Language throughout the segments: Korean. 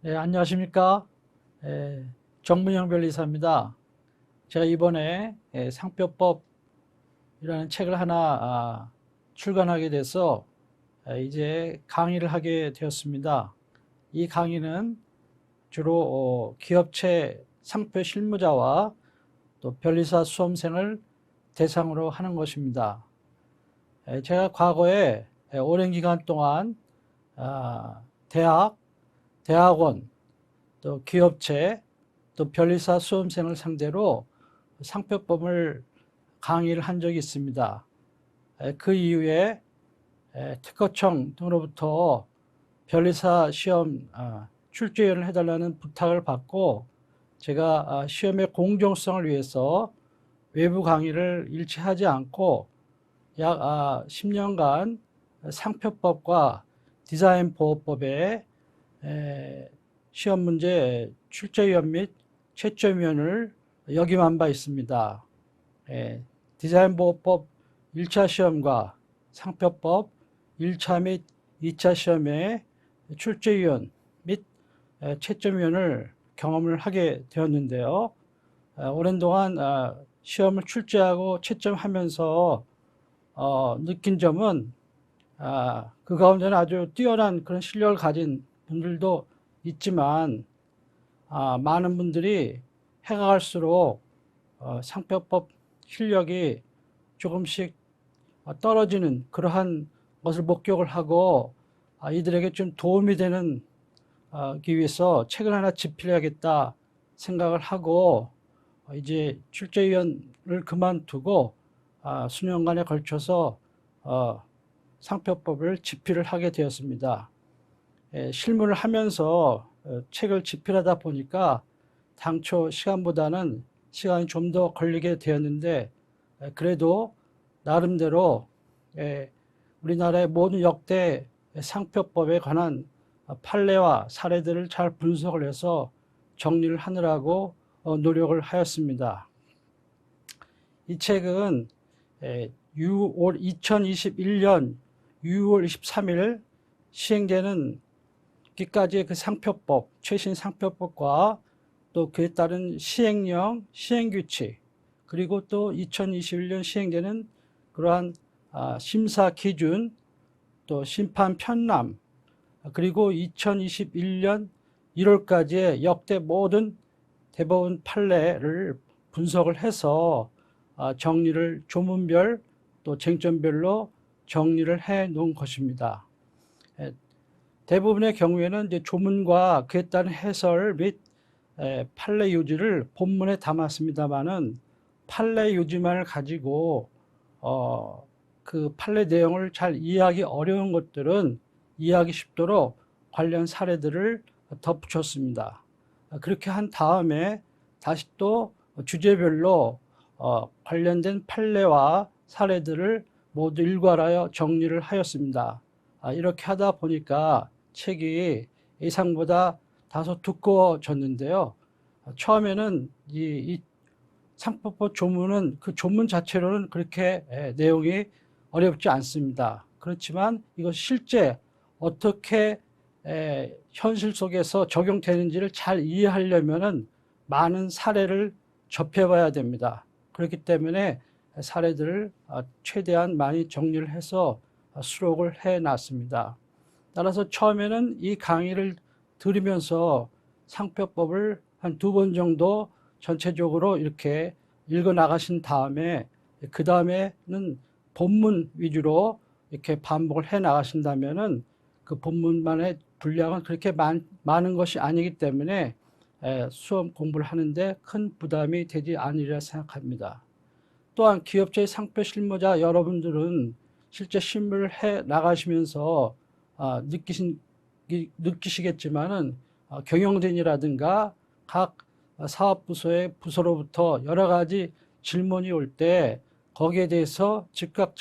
네, 안녕하십니까? 예, 정문영 변리사입니다. 제가 이번에 상표법이라는 책을 하나 출간하게 돼서 이제 강의를 하게 되었습니다. 이 강의는 주로 기업체 상표 실무자와 또 변리사 수험생을 대상으로 하는 것입니다. 제가 과거에 오랜 기간 동안 대학, 대학원, 또 기업체, 또 변리사 수험생을 상대로 상표법을 강의를 한 적이 있습니다. 그 이후에 특허청 등으로부터 변리사 시험 출제위원을 해달라는 부탁을 받고 제가 시험의 공정성을 위해서 외부 강의를 일치하지 않고 약 10년간 상표법과 디자인 보호법에 시험 문제 출제위원 및 채점위원을 역임한 바 있습니다. 디자인보호법 1차 시험과 상표법 1차 및 2차 시험의 출제위원 및 채점위원을 경험을 하게 되었는데요. 오랜 동안 시험을 출제하고 채점하면서 느낀 점은 그 가운데는 아주 뛰어난 그런 실력을 가진 분들도 있지만 많은 분들이 해가 갈수록 상표법 실력이 조금씩 떨어지는 그러한 것을 목격을 하고 이들에게 좀 도움이 되는 기 위해서 책을 하나 집필해야겠다 생각을 하고 이제 출제위원을 그만두고 수년간에 걸쳐서 상표법을 집필을 하게 되었습니다. 실무를 하면서 책을 집필하다 보니까 당초 시간보다는 시간이 좀 더 걸리게 되었는데 그래도 나름대로 우리나라의 모든 역대 상표법에 관한 판례와 사례들을 잘 분석을 해서 정리를 하느라고 노력을 하였습니다. 이 책은 2021년 6월 23일 시행되는 기까지의 그 상표법, 최신 상표법과 또 그에 따른 시행령, 시행규칙, 그리고 또 2021년 시행되는 그러한 심사 기준, 또 심판 편람, 그리고 2021년 1월까지의 역대 모든 대법원 판례를 분석을 해서 정리를 조문별 또 쟁점별로 정리를 해 놓은 것입니다. 대부분의 경우에는 이제 조문과 그에 따른 해설 및 판례 요지를 본문에 담았습니다만은 판례 요지만을 가지고 그 판례 내용을 잘 이해하기 어려운 것들은 이해하기 쉽도록 관련 사례들을 덧붙였습니다. 그렇게 한 다음에 다시 또 주제별로 관련된 판례와 사례들을 모두 일괄하여 정리를 하였습니다. 이렇게 하다 보니까 책이 예상보다 다소 두꺼워졌는데요. 처음에는 이 상표법 조문은 그 조문 자체로는 그렇게 내용이 어렵지 않습니다. 그렇지만 이것 실제 어떻게 현실 속에서 적용되는지를 잘 이해하려면은 많은 사례를 접해봐야 됩니다. 그렇기 때문에 사례들을 최대한 많이 정리를 해서 수록을 해놨습니다. 따라서 처음에는 이 강의를 들으면서 상표법을 한 2번 정도 전체적으로 이렇게 읽어 나가신 다음에 그 다음에는 본문 위주로 이렇게 반복을 해 나가신다면은 그 본문만의 분량은 그렇게 많은 것이 아니기 때문에 수험 공부를 하는데 큰 부담이 되지 않으리라 생각합니다. 또한 기업체의 상표 실무자 여러분들은 실제 실무를 해 나가시면서 느끼시겠지만은 경영진이라든가 각 사업부서의 부서로부터 여러 가지 질문이 올 때 거기에 대해서 즉각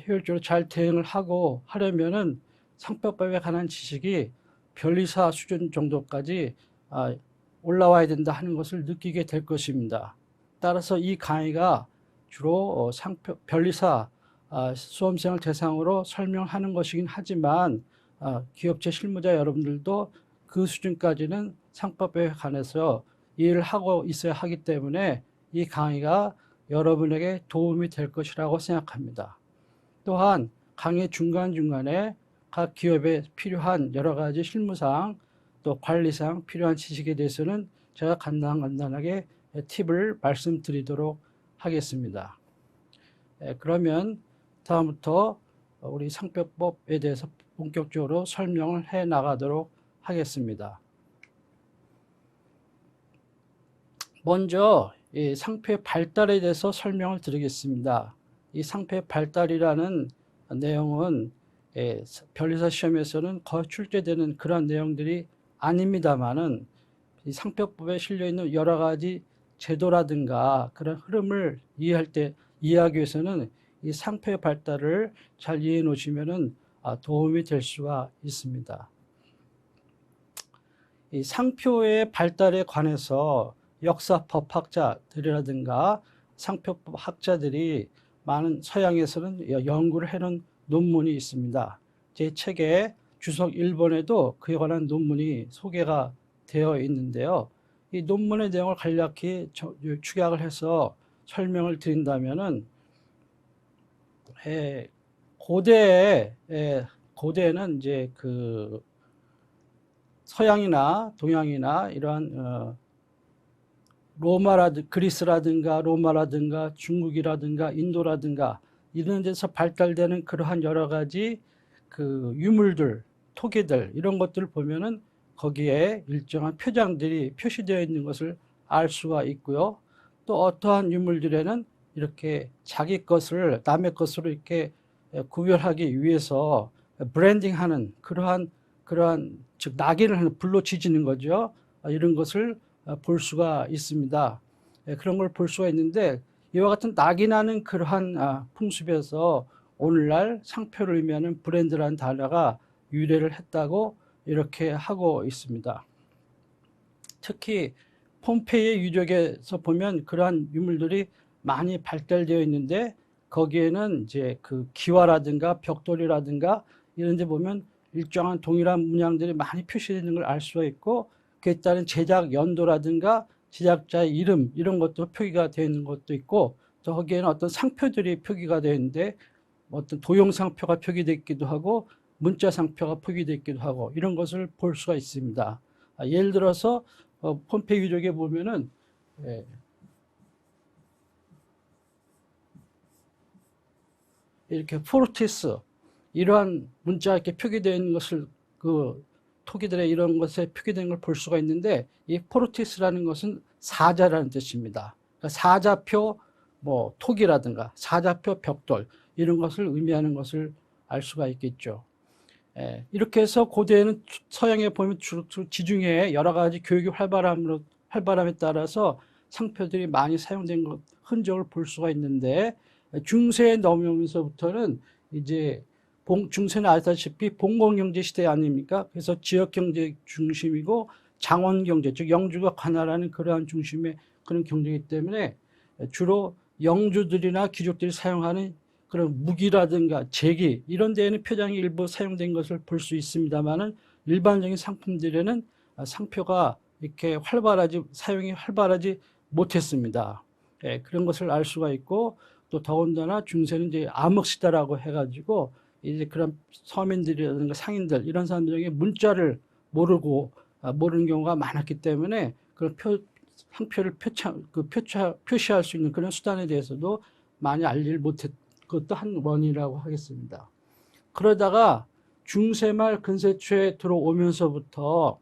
효율적으로 잘 대응을 하고 하려면은 상표법에 관한 지식이 변리사 수준 정도까지 올라와야 된다 하는 것을 느끼게 될 것입니다. 따라서 이 강의가 주로 변리사 수험생을 대상으로 설명하는 것이긴 하지만 기업체 실무자 여러분들도 그 수준까지는 상법에 관해서 이해를 하고 있어야 하기 때문에 이 강의가 여러분에게 도움이 될 것이라고 생각합니다. 또한 강의 중간중간에 각 기업에 필요한 여러 가지 실무사항 또 관리사항 필요한 지식에 대해서는 제가 간단하게 팁을 말씀드리도록 하겠습니다. 그러면 다음부터 우리 상표법에 대해서 본격적으로 설명을 해 나가도록 하겠습니다. 먼저 이 상표의 발달에 대해서 설명을 드리겠습니다. 이 상표의 발달이라는 내용은 변리사 시험에서는 거의 출제되는 그런 내용들이 아닙니다만은 이 상표법에 실려 있는 여러 가지 제도라든가 그런 흐름을 이해하기 위해서는 이 상표의 발달을 잘 이해해 놓으시면은 도움이 될 수가 있습니다. 이 상표의 발달에 관해서 역사법 학자들이라든가 상표법 학자들이 많은 서양에서는 연구를 해놓은 논문이 있습니다. 제 책에 주석 1번에도 그에 관한 논문이 소개가 되어 있는데요. 이 논문의 내용을 간략히 축약을 해서 설명을 드린다면은 고대에는 이제 그 서양이나 동양이나 이러한 그리스라든가 로마라든가 중국이라든가 인도라든가 이런 데서 발달되는 그러한 여러 가지 그 유물들, 토기들 이런 것들을 보면은 거기에 일정한 표장들이 표시되어 있는 것을 알 수가 있고요. 또 어떠한 유물들에는 이렇게 자기 것을 남의 것으로 이렇게 구별하기 위해서 브랜딩하는 그러한 즉 낙인을 하는 불로 지지는 거죠. 이런 것을 볼 수가 있습니다. 그런 걸 볼 수가 있는데 이와 같은 낙인하는 그러한 풍습에서 오늘날 상표를 의미하는 브랜드라는 단어가 유래를 했다고 이렇게 하고 있습니다. 특히 폼페이의 유적에서 보면 그러한 유물들이 많이 발달되어 있는데 거기에는 이제 그 기와라든가 벽돌이라든가 이런 데 보면 일정한 동일한 문양들이 많이 표시되어 있는 걸 알 수가 있고 그에 따른 제작 연도라든가 제작자의 이름 이런 것도 표기가 되어 있는 것도 있고 또 거기에는 어떤 상표들이 표기가 되어 있는데 어떤 도형 상표가 표기되어 있기도 하고 문자 상표가 표기되어 있기도 하고 이런 것을 볼 수가 있습니다. 예를 들어서 폼페이 유적에 보면은 이렇게 포르티스 이러한 문자가 이렇게 표기되어 있는 것을 그 토기들의 이런 것에 표기된 걸 볼 수가 있는데 이 포르티스라는 것은 사자라는 뜻입니다. 그러니까 사자표 뭐 토기라든가 사자표 벽돌 이런 것을 의미하는 것을 알 수가 있겠죠. 이렇게 해서 고대에는 서양에 보면 지중해에 여러 가지 교육이 활발함에 따라서 상표들이 많이 사용된 흔적을 볼 수가 있는데 중세에 넘어오면서부터는 이제 중세는 아시다시피 봉건경제 시대 아닙니까? 그래서 지역경제 중심이고 장원경제, 즉 영주가 관할하는 그러한 중심의 그런 경제이기 때문에 주로 영주들이나 귀족들이 사용하는 그런 무기라든가 제기 이런 데에는 표장이 일부 사용된 것을 볼 수 있습니다만은 일반적인 상품들에는 상표가 이렇게 사용이 활발하지 못했습니다. 그런 것을 알 수가 있고 또 더군다나 중세는 이제 암흑시대라고 해가지고 이제 그런 서민들이라든가 상인들 이런 사람들에게 문자를 모르는 경우가 많았기 때문에 그런 상표를 표시할 수 있는 그런 수단에 대해서도 많이 알리를 못했 그것도 한 원인이라고 하겠습니다. 그러다가 중세 말 근세 초에 들어오면서부터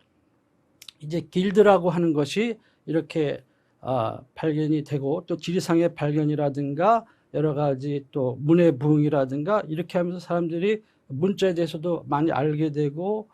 이제 길드라고 하는 것이 이렇게 발견이 되고 또 지리상의 발견이라든가 여러 가지 또 문의 부흥이라든가 이렇게 하면서 사람들이 문자에 대해서도 많이 알게 되고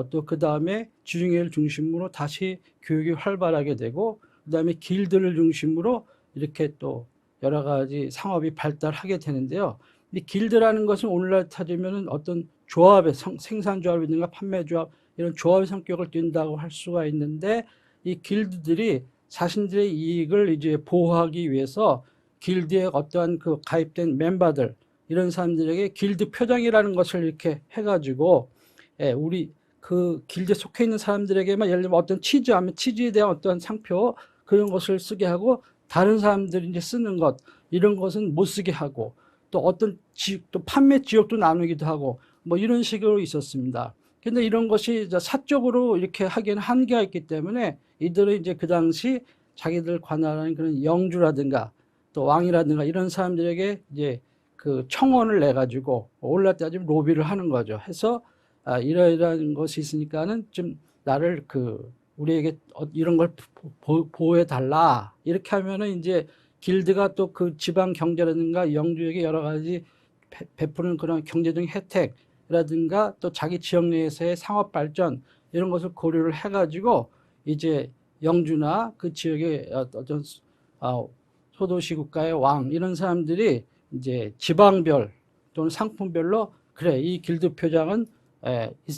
또 그 다음에 지중해를 중심으로 다시 교육이 활발하게 되고 그 다음에 길드를 중심으로 이렇게 또 여러 가지 상업이 발달하게 되는데요. 이 길드라는 것은 오늘날 따지면 어떤 조합의 생산조합이든가 판매조합 이런 조합의 성격을 띈다고 할 수가 있는데 이 길드들이 자신들의 이익을 이제 보호하기 위해서 길드에 어떠한 그 가입된 멤버들 이런 사람들에게 길드 표장이라는 것을 이렇게 해가지고 우리 그 길드에 속해 있는 사람들에게만 예를 들면 어떤 치즈하면 치즈에 대한 어떤 상표 그런 것을 쓰게 하고 다른 사람들이 이제 쓰는 것 이런 것은 못 쓰게 하고 또 어떤 또 판매 지역도 나누기도 하고 뭐 이런 식으로 있었습니다. 근데 이런 것이 사적으로 이렇게 하기에는 한계가 있기 때문에 이들은 이제 그 당시 자기들 관할하는 그런 영주라든가 또 왕이라든가 이런 사람들에게 이제 그 청원을 내 가지고 올라 따지면 로비를 하는 거죠. 해서 이러이러한 것이 있으니까는 좀 나를 그 우리에게 이런 걸 보호해 달라 이렇게 하면은 이제 길드가 또 그 지방 경제라든가 영주에게 여러 가지 베푸는 그런 경제적인 혜택이라든가 또 자기 지역 내에서의 상업 발전 이런 것을 고려를 해가지고 이제 영주나 그 지역의 어떤 소도시 국가의 왕 이런 사람들이 이제 지방별 또는 상품별로 그래 이 길드 표장은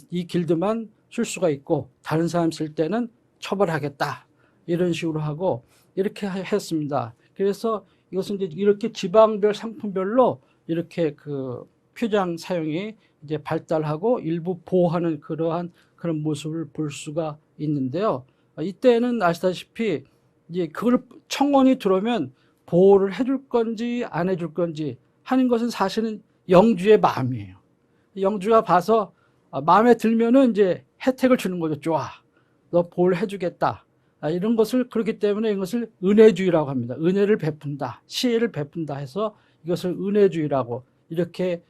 이 길드만 쓸 수가 있고 다른 사람 쓸 때는 처벌하겠다 이런 식으로 하고 이렇게 했습니다. 그래서 이것은 이제 이렇게 지방별 상품별로 이렇게 그 표장 사용이 이제 발달하고 일부 보호하는 그러한 그런 모습을 볼 수가 있는데요. 이때는 아시다시피 이제 그걸 청원이 들어오면 보호를 해줄 건지 안 해줄 건지 하는 것은 사실은 영주의 마음이에요. 영주가 봐서 마음에 들면은 이제 혜택을 주는 거죠. 좋아. 너 보호를 해주겠다. 이런 것을 그렇기 때문에 이것을 은혜주의라고 합니다. 은혜를 베푼다. 시혜를 베푼다 해서 이것을 은혜주의라고 이렇게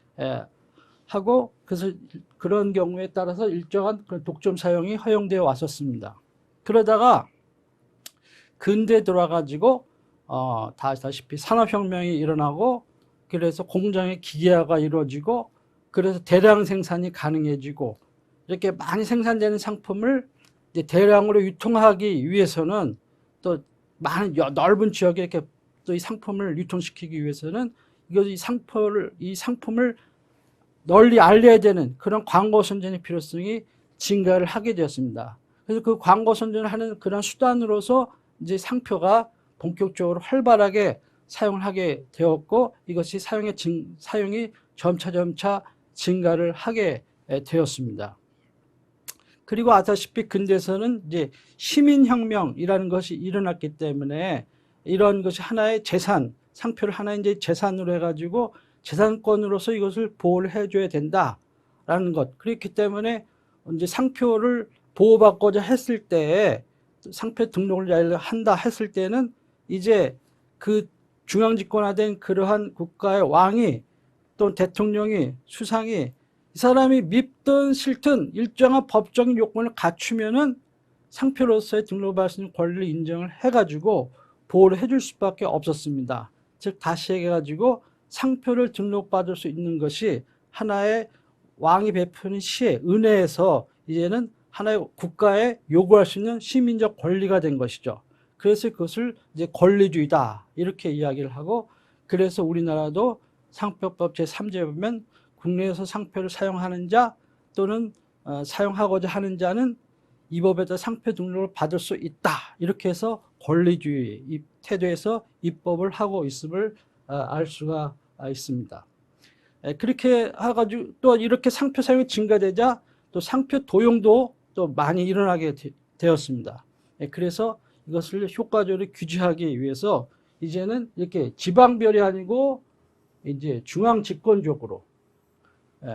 하고 그래서 그런 경우에 따라서 일정한 독점 사용이 허용되어 왔었습니다. 그러다가 근대에 들어와가지고 다 아시다시피 산업혁명이 일어나고 그래서 공장의 기계화가 이루어지고 그래서 대량 생산이 가능해지고 이렇게 많이 생산되는 상품을 이제 대량으로 유통하기 위해서는 또 많은 넓은 지역에 이렇게 또 이 상품을 유통시키기 위해서는 이 상품을 널리 알려야 되는 그런 광고 선전의 필요성이 증가를 하게 되었습니다. 그래서 그 광고 선전을 하는 그런 수단으로서 이제 상표가 본격적으로 활발하게 사용을 하게 되었고 이것이 사용이 점차 증가를 하게 되었습니다. 그리고 아시다시피 근대에서는 이제 시민혁명이라는 것이 일어났기 때문에 이런 것이 하나의 재산, 상표를 하나의 이제 재산으로 해가지고 재산권으로서 이것을 보호를 해줘야 된다라는 것. 그렇기 때문에 이제 상표를 보호받고자 했을 때 상표 등록을 한다 했을 때는 이제 그 중앙집권화된 그러한 국가의 왕이 또 대통령이 수상이 이 사람이 밉든 싫든 일정한 법적인 요건을 갖추면은 상표로서의 등록받을 수 있는 권리를 인정을 해가지고 보호를 해줄 수밖에 없었습니다. 즉 다시 해가지고 상표를 등록받을 수 있는 것이 하나의 왕이 베푸는 시의 은혜에서 이제는 하나의 국가에 요구할 수 있는 시민적 권리가 된 것이죠. 그래서 그것을 이제 권리주의다 이렇게 이야기를 하고 그래서 우리나라도 상표법 제3조에 보면 국내에서 상표를 사용하는 자 또는 사용하고자 하는 자는 이 법에 따라 상표 등록을 받을 수 있다. 이렇게 해서 권리주의 이 태도에서 입법을 하고 있음을 알 수가 있습니다. 그렇게 해가지고 또 이렇게 상표 사용이 증가되자 또 상표 도용도 또 많이 일어나게 되었습니다. 그래서 이것을 효과적으로 규제하기 위해서 이제는 이렇게 지방별이 아니고 이제 중앙 집권적으로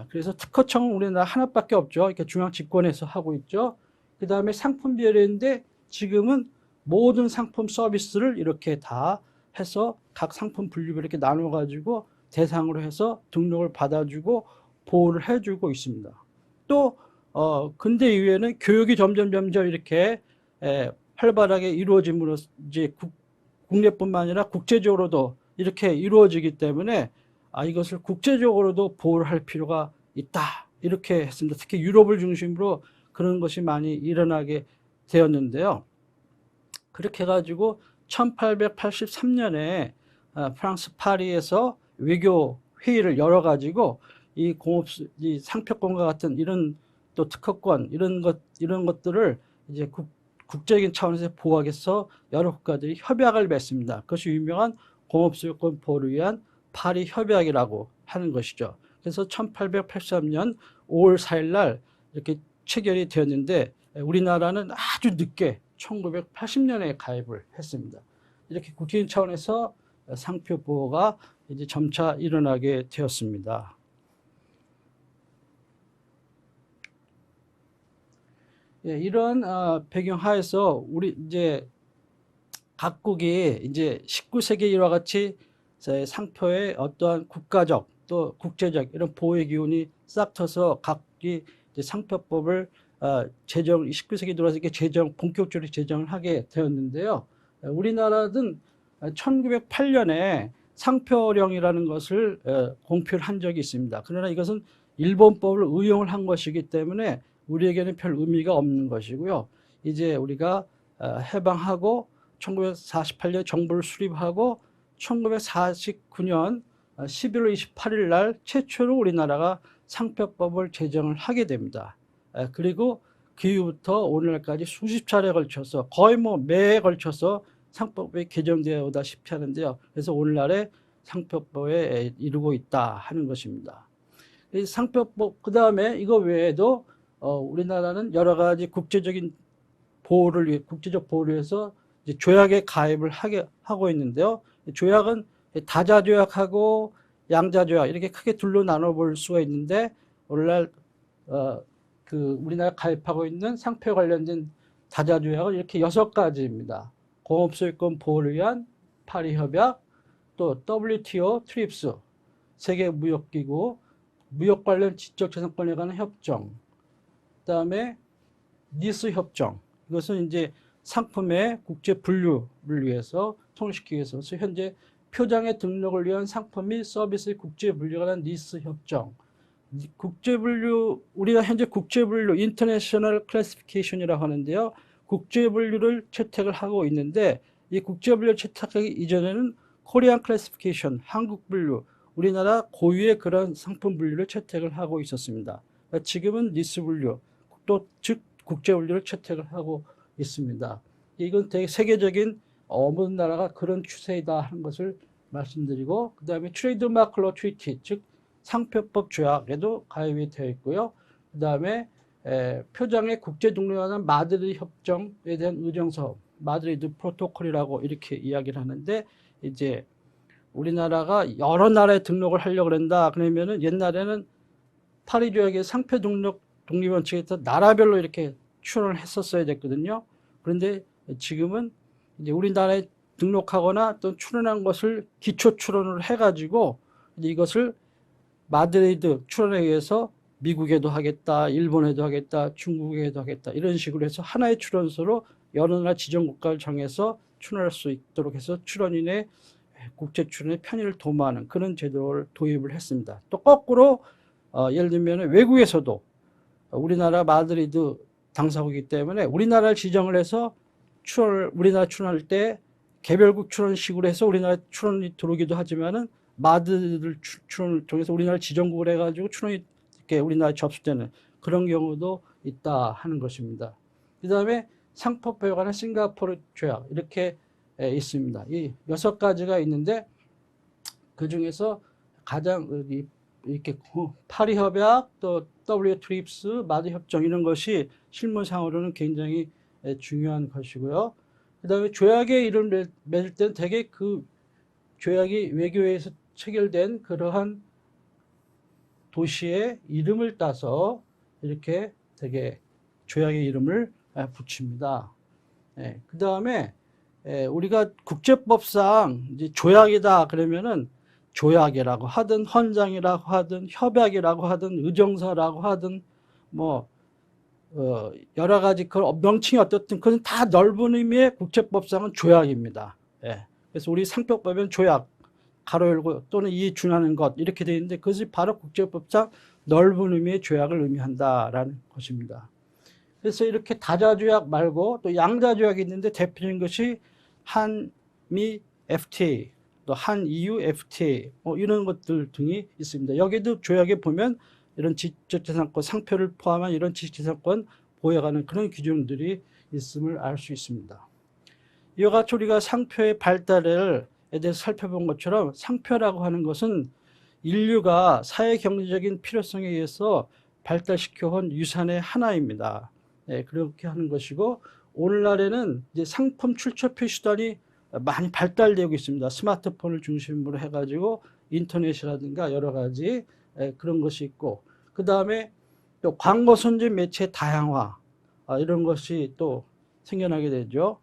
그래서 특허청은 우리나라 하나밖에 없죠. 이렇게 중앙 집권에서 하고 있죠. 그 다음에 상품별인데 지금은 모든 상품 서비스를 이렇게 다 해서 각 상품 분류별 이렇게 나눠가지고 대상으로 해서 등록을 받아주고 보호를 해주고 있습니다. 또 근대 이후에는 교육이 점점 이렇게 활발하게 이루어짐으로 이제 국내뿐만 아니라 국제적으로도 이렇게 이루어지기 때문에 이것을 국제적으로도 보호를 할 필요가 있다. 이렇게 했습니다. 특히 유럽을 중심으로 그런 것이 많이 일어나게 되었는데요. 그렇게 해가지고 1883년에 프랑스 파리에서 외교 회의를 열어가지고 이 상표권과 같은 이런 또 특허권 이런 것들을 이제 국제적인 차원에서 보호하기 위해서 여러 국가들이 협약을 맺습니다. 그것이 유명한 공업소유권 보호를 위한 파리 협약이라고 하는 것이죠. 그래서 1883년 5월 4일 날 이렇게 체결이 되었는데 우리나라는 아주 늦게 1980년에 가입을 했습니다. 이렇게 국제적인 차원에서 상표 보호가 이제 점차 일어나게 되었습니다. 예, 이런 배경 하에서 우리 이제 각국이 이제 19세기 이와 같이 상표의 어떠한 국가적 또 국제적 이런 보호의 기운이 싹 터서 각국이 이제 상표법을 제정 19세기 들어서 이렇게 본격적으로 제정을 하게 되었는데요. 우리나라는 1908년에 상표령이라는 것을 공표를 한 적이 있습니다. 그러나 이것은 일본법을 의용을 한 것이기 때문에 우리에게는 별 의미가 없는 것이고요. 이제 우리가 해방하고 1948년 정부를 수립하고 1949년 11월 28일 날 최초로 우리나라가 상표법을 제정을 하게 됩니다. 그리고 그 이후부터 오늘날까지 수십 차례에 걸쳐서 거의 뭐 매에 걸쳐서 상표법이 개정되어 오다시피 하는데요. 그래서 오늘날의 상표법에 이르고 있다 하는 것입니다. 이 상표법 그 다음에 이거 외에도 우리나라는 여러 가지 국제적 보호를 위해서 이제 조약에 가입을 하고 있는데요. 조약은 다자조약하고 양자조약 이렇게 크게 둘로 나눠볼 수가 있는데 오늘날 우리나라 가입하고 있는 상표에 관련된 다자조약은 이렇게 6가지입니다. 공업소유권 보호를 위한 파리협약, 또 WTO, 트립스, 세계무역기구, 무역 관련 지적재산권에 관한 협정, 그 다음에 니스 협정. 이것은 이제 상품의 국제 분류를 위해서 통일시키기 위해서 현재 표장의 등록을 위한 상품 및 서비스의 국제 분류가 관한 니스 협정. 국제 분류, 우리가 현재 국제 분류, 인터내셔널 클래시피케이션이라고 하는데요. 국제 분류를 채택을 하고 있는데 이 국제 분류 채택하기 이전에는 코리안 클래시피케이션, 한국 분류, 우리나라 고유의 그런 상품 분류를 채택을 하고 있었습니다. 지금은 니스 분류, 즉 국제 분류를 채택을 하고 있습니다. 이건 되게 세계적인 어느 나라가 그런 추세이다 하는 것을 말씀드리고, 그 다음에 트레이드마크 로 트리티, 즉 상표법 조약에도 가입이 되어 있고요. 그 다음에 표장의 국제 등록하는 마드리드 협정에 대한 의정서, 마드리드 프로토콜이라고 이렇게 이야기를 하는데, 이제 우리나라가 여러 나라에 등록을 하려고 그런다 그러면은 옛날에는 파리 조약의 상표 등록 독립원칙에서 나라별로 이렇게 출원을 했었어야 됐거든요. 그런데 지금은 이제 우리나라에 등록하거나 또 출원한 것을 기초 출원을 해가지고 이것을 마드리드 출원에 의해서 미국에도 하겠다, 일본에도 하겠다, 중국에도 하겠다 이런 식으로 해서 하나의 출원소로 여러 나라 지정국가를 정해서 출원할 수 있도록 해서 출원인의 국제 출원의 편의를 도모하는 그런 제도를 도입을 했습니다. 또 거꾸로 예를 들면 외국에서도 우리나라 마드리드 당사국이기 때문에 우리나라를 지정을 해서 우리나라 출원할 때 개별국 출원식으로 해서 우리나라 출원이 들어오기도 하지만은 마드리드 출원을 통해서 우리나라 지정국을 해가지고 출원이 이렇게 우리나라에 접수되는 그런 경우도 있다 하는 것입니다. 그 다음에 상표법에 관한 싱가포르 조약 이렇게 있습니다. 이 6가지가 있는데 그 중에서 가장 이렇게 파리 협약 또 WTO 트립스 마드 협정 이런 것이 실무상으로는 굉장히 중요한 것이고요. 그 다음에 조약의 이름을 맺을 때는 되게 그 조약이 외교에서 체결된 그러한 도시의 이름을 따서 이렇게 되게 조약의 이름을 붙입니다. 그 다음에 우리가 국제법상 이제 조약이다 그러면은 조약이라고 하든 헌장이라고 하든 협약이라고 하든 의정서라고 하든 뭐 여러 가지 그 명칭이 어떻든 그건 다 넓은 의미의 국제법상은 조약입니다. 그래서 우리 상표법은 조약 가로 열고 또는 이에 준하는 것 이렇게 되어 있는데 그것이 바로 국제법상 넓은 의미의 조약을 의미한다라는 것입니다. 그래서 이렇게 다자조약 말고 또 양자조약이 있는데 대표적인 것이 한미 FTA, 또 한EU FTA 이런 것들 등이 있습니다. 여기도 조약에 보면 이런 지적재산권 상표를 포함한 이런 지적재산권 보호해가는 그런 규정들이 있음을 알 수 있습니다. 이와 같이 우리가 상표의 발달에 대해서 살펴본 것처럼 상표라고 하는 것은 인류가 사회 경제적인 필요성에 의해서 발달시켜온 유산의 하나입니다. 예, 그렇게 하는 것이고, 오늘날에는 이제 상품 출처표 수단이 많이 발달되고 있습니다. 스마트폰을 중심으로 해가지고 인터넷이라든가 여러 가지 그런 것이 있고, 그 다음에 또 광고 선전 매체 다양화, 이런 것이 또 생겨나게 되죠.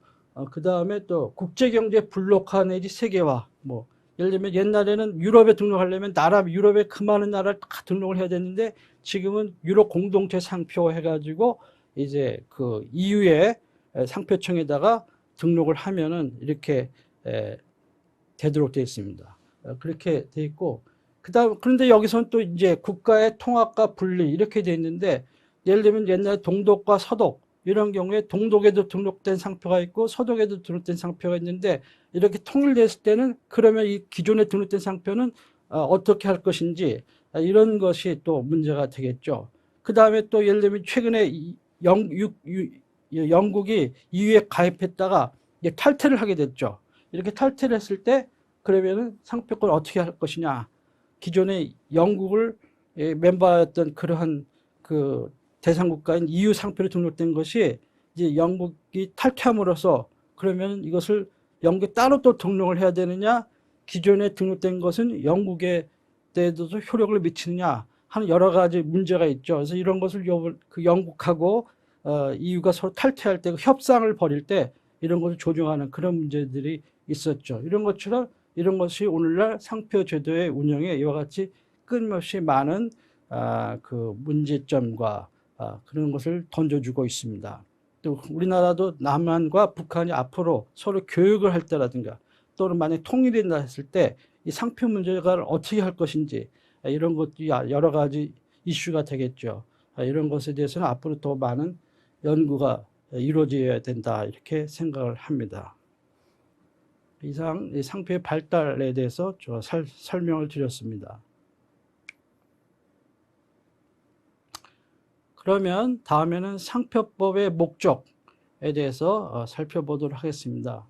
그 다음에 또 국제경제 블록화 내지 세계화, 뭐 예를 들면 옛날에는 유럽에 등록하려면 유럽의 그 많은 나라를 다 등록을 해야 됐는데, 지금은 유럽 공동체 상표 해가지고 이제 그 EU의 상표청에다가 등록을 하면은 이렇게 되도록 되어 있습니다. 그렇게 되어 있고, 그런데 여기서는 또 이제 국가의 통합과 분리 이렇게 되어 있는데, 예를 들면 옛날 동독과 서독 이런 경우에 동독에도 등록된 상표가 있고 서독에도 등록된 상표가 있는데, 이렇게 통일됐을 때는 그러면 이 기존에 등록된 상표는 어떻게 할 것인지, 이런 것이 또 문제가 되겠죠. 그 다음에 또 예를 들면 최근에 영국이 EU에 가입했다가 탈퇴를 하게 됐죠. 이렇게 탈퇴를 했을 때 그러면은 상표권을 어떻게 할 것이냐. 기존에 영국을 멤버였던 그러한 그 대상국가인 EU 상표로 등록된 것이 이제 영국이 탈퇴함으로써, 그러면 이것을 영국에 따로 또 등록을 해야 되느냐, 기존에 등록된 것은 영국에 대해서도 효력을 미치느냐 하는 여러 가지 문제가 있죠. 그래서 이런 것을 그 영국하고 EU가 서로 탈퇴할 때 협상을 벌일 때 이런 것을 조정하는 그런 문제들이 있었죠. 이런 것처럼 이런 것이 오늘날 상표 제도의 운영에 이와 같이 끊임없이 많은 그 문제점과 그런 것을 던져주고 있습니다. 또 우리나라도 남한과 북한이 앞으로 서로 교육을 할 때라든가 또는 만약 통일이 된다 했을 때 이 상표 문제가 어떻게 할 것인지, 이런 것도 여러 가지 이슈가 되겠죠. 이런 것에 대해서는 앞으로 더 많은 연구가 이루어져야 된다 이렇게 생각을 합니다. 이상 상표의 발달에 대해서 설명을 드렸습니다. 그러면 다음에는 상표법의 목적에 대해서 살펴보도록 하겠습니다.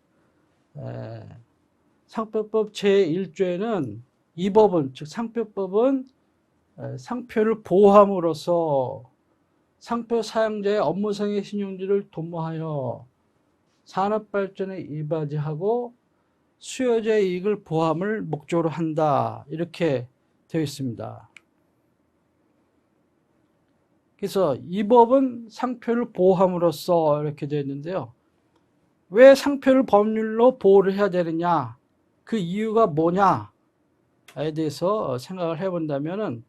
상표법 제1조에는 이 법은, 즉 상표법은 상표를 보호함으로써 상표 사용자의 업무상의 신용질을 도모하여 산업발전에 이바지하고 수요자의 이익을 보함을 목적으로 한다 이렇게 되어 있습니다. 그래서 이 법은 상표를 보호함으로써 이렇게 되어 있는데요. 왜 상표를 법률로 보호를 해야 되느냐, 그 이유가 뭐냐에 대해서 생각을 해본다면은,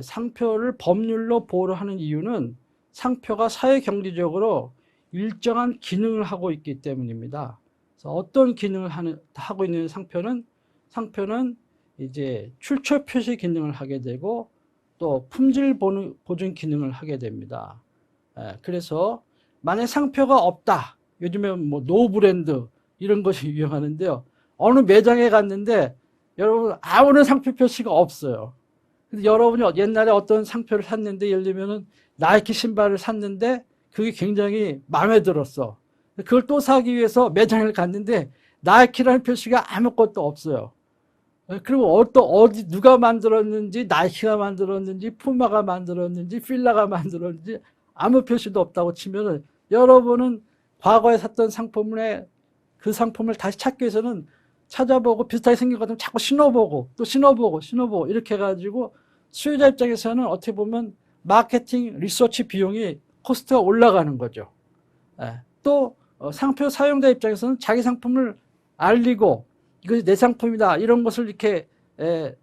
상표를 법률로 보호를 하는 이유는 상표가 사회경제적으로 일정한 기능을 하고 있기 때문입니다. 그래서 어떤 기능을 하고 있는 상표는 이제 출처 표시 기능을 하게 되고 또 품질 보증 기능을 하게 됩니다. 그래서 만약 상표가 없다, 요즘에 뭐 노브랜드 이런 것이 유행하는데요. 어느 매장에 갔는데 여러분 아무런 상표 표시가 없어요. 근데 여러분이 옛날에 어떤 상표를 샀는데, 예를 들면은 나이키 신발을 샀는데 그게 굉장히 마음에 들었어. 그걸 또 사기 위해서 매장을 갔는데 나이키라는 표시가 아무것도 없어요. 그리고 어디 누가 만들었는지, 나이키가 만들었는지, 푸마가 만들었는지, 필라가 만들었는지 아무 표시도 없다고 치면은, 여러분은 과거에 샀던 상품에 그 상품을 다시 찾기 위해서는 찾아보고 비슷하게 생긴 것 같으면 자꾸 신어보고 또 신어보고 이렇게 해가지고 수요자 입장에서는 어떻게 보면 마케팅 리서치 비용이 코스트가 올라가는 거죠. 또 상표 사용자 입장에서는 자기 상품을 알리고 이것이 내 상품이다 이런 것을 이렇게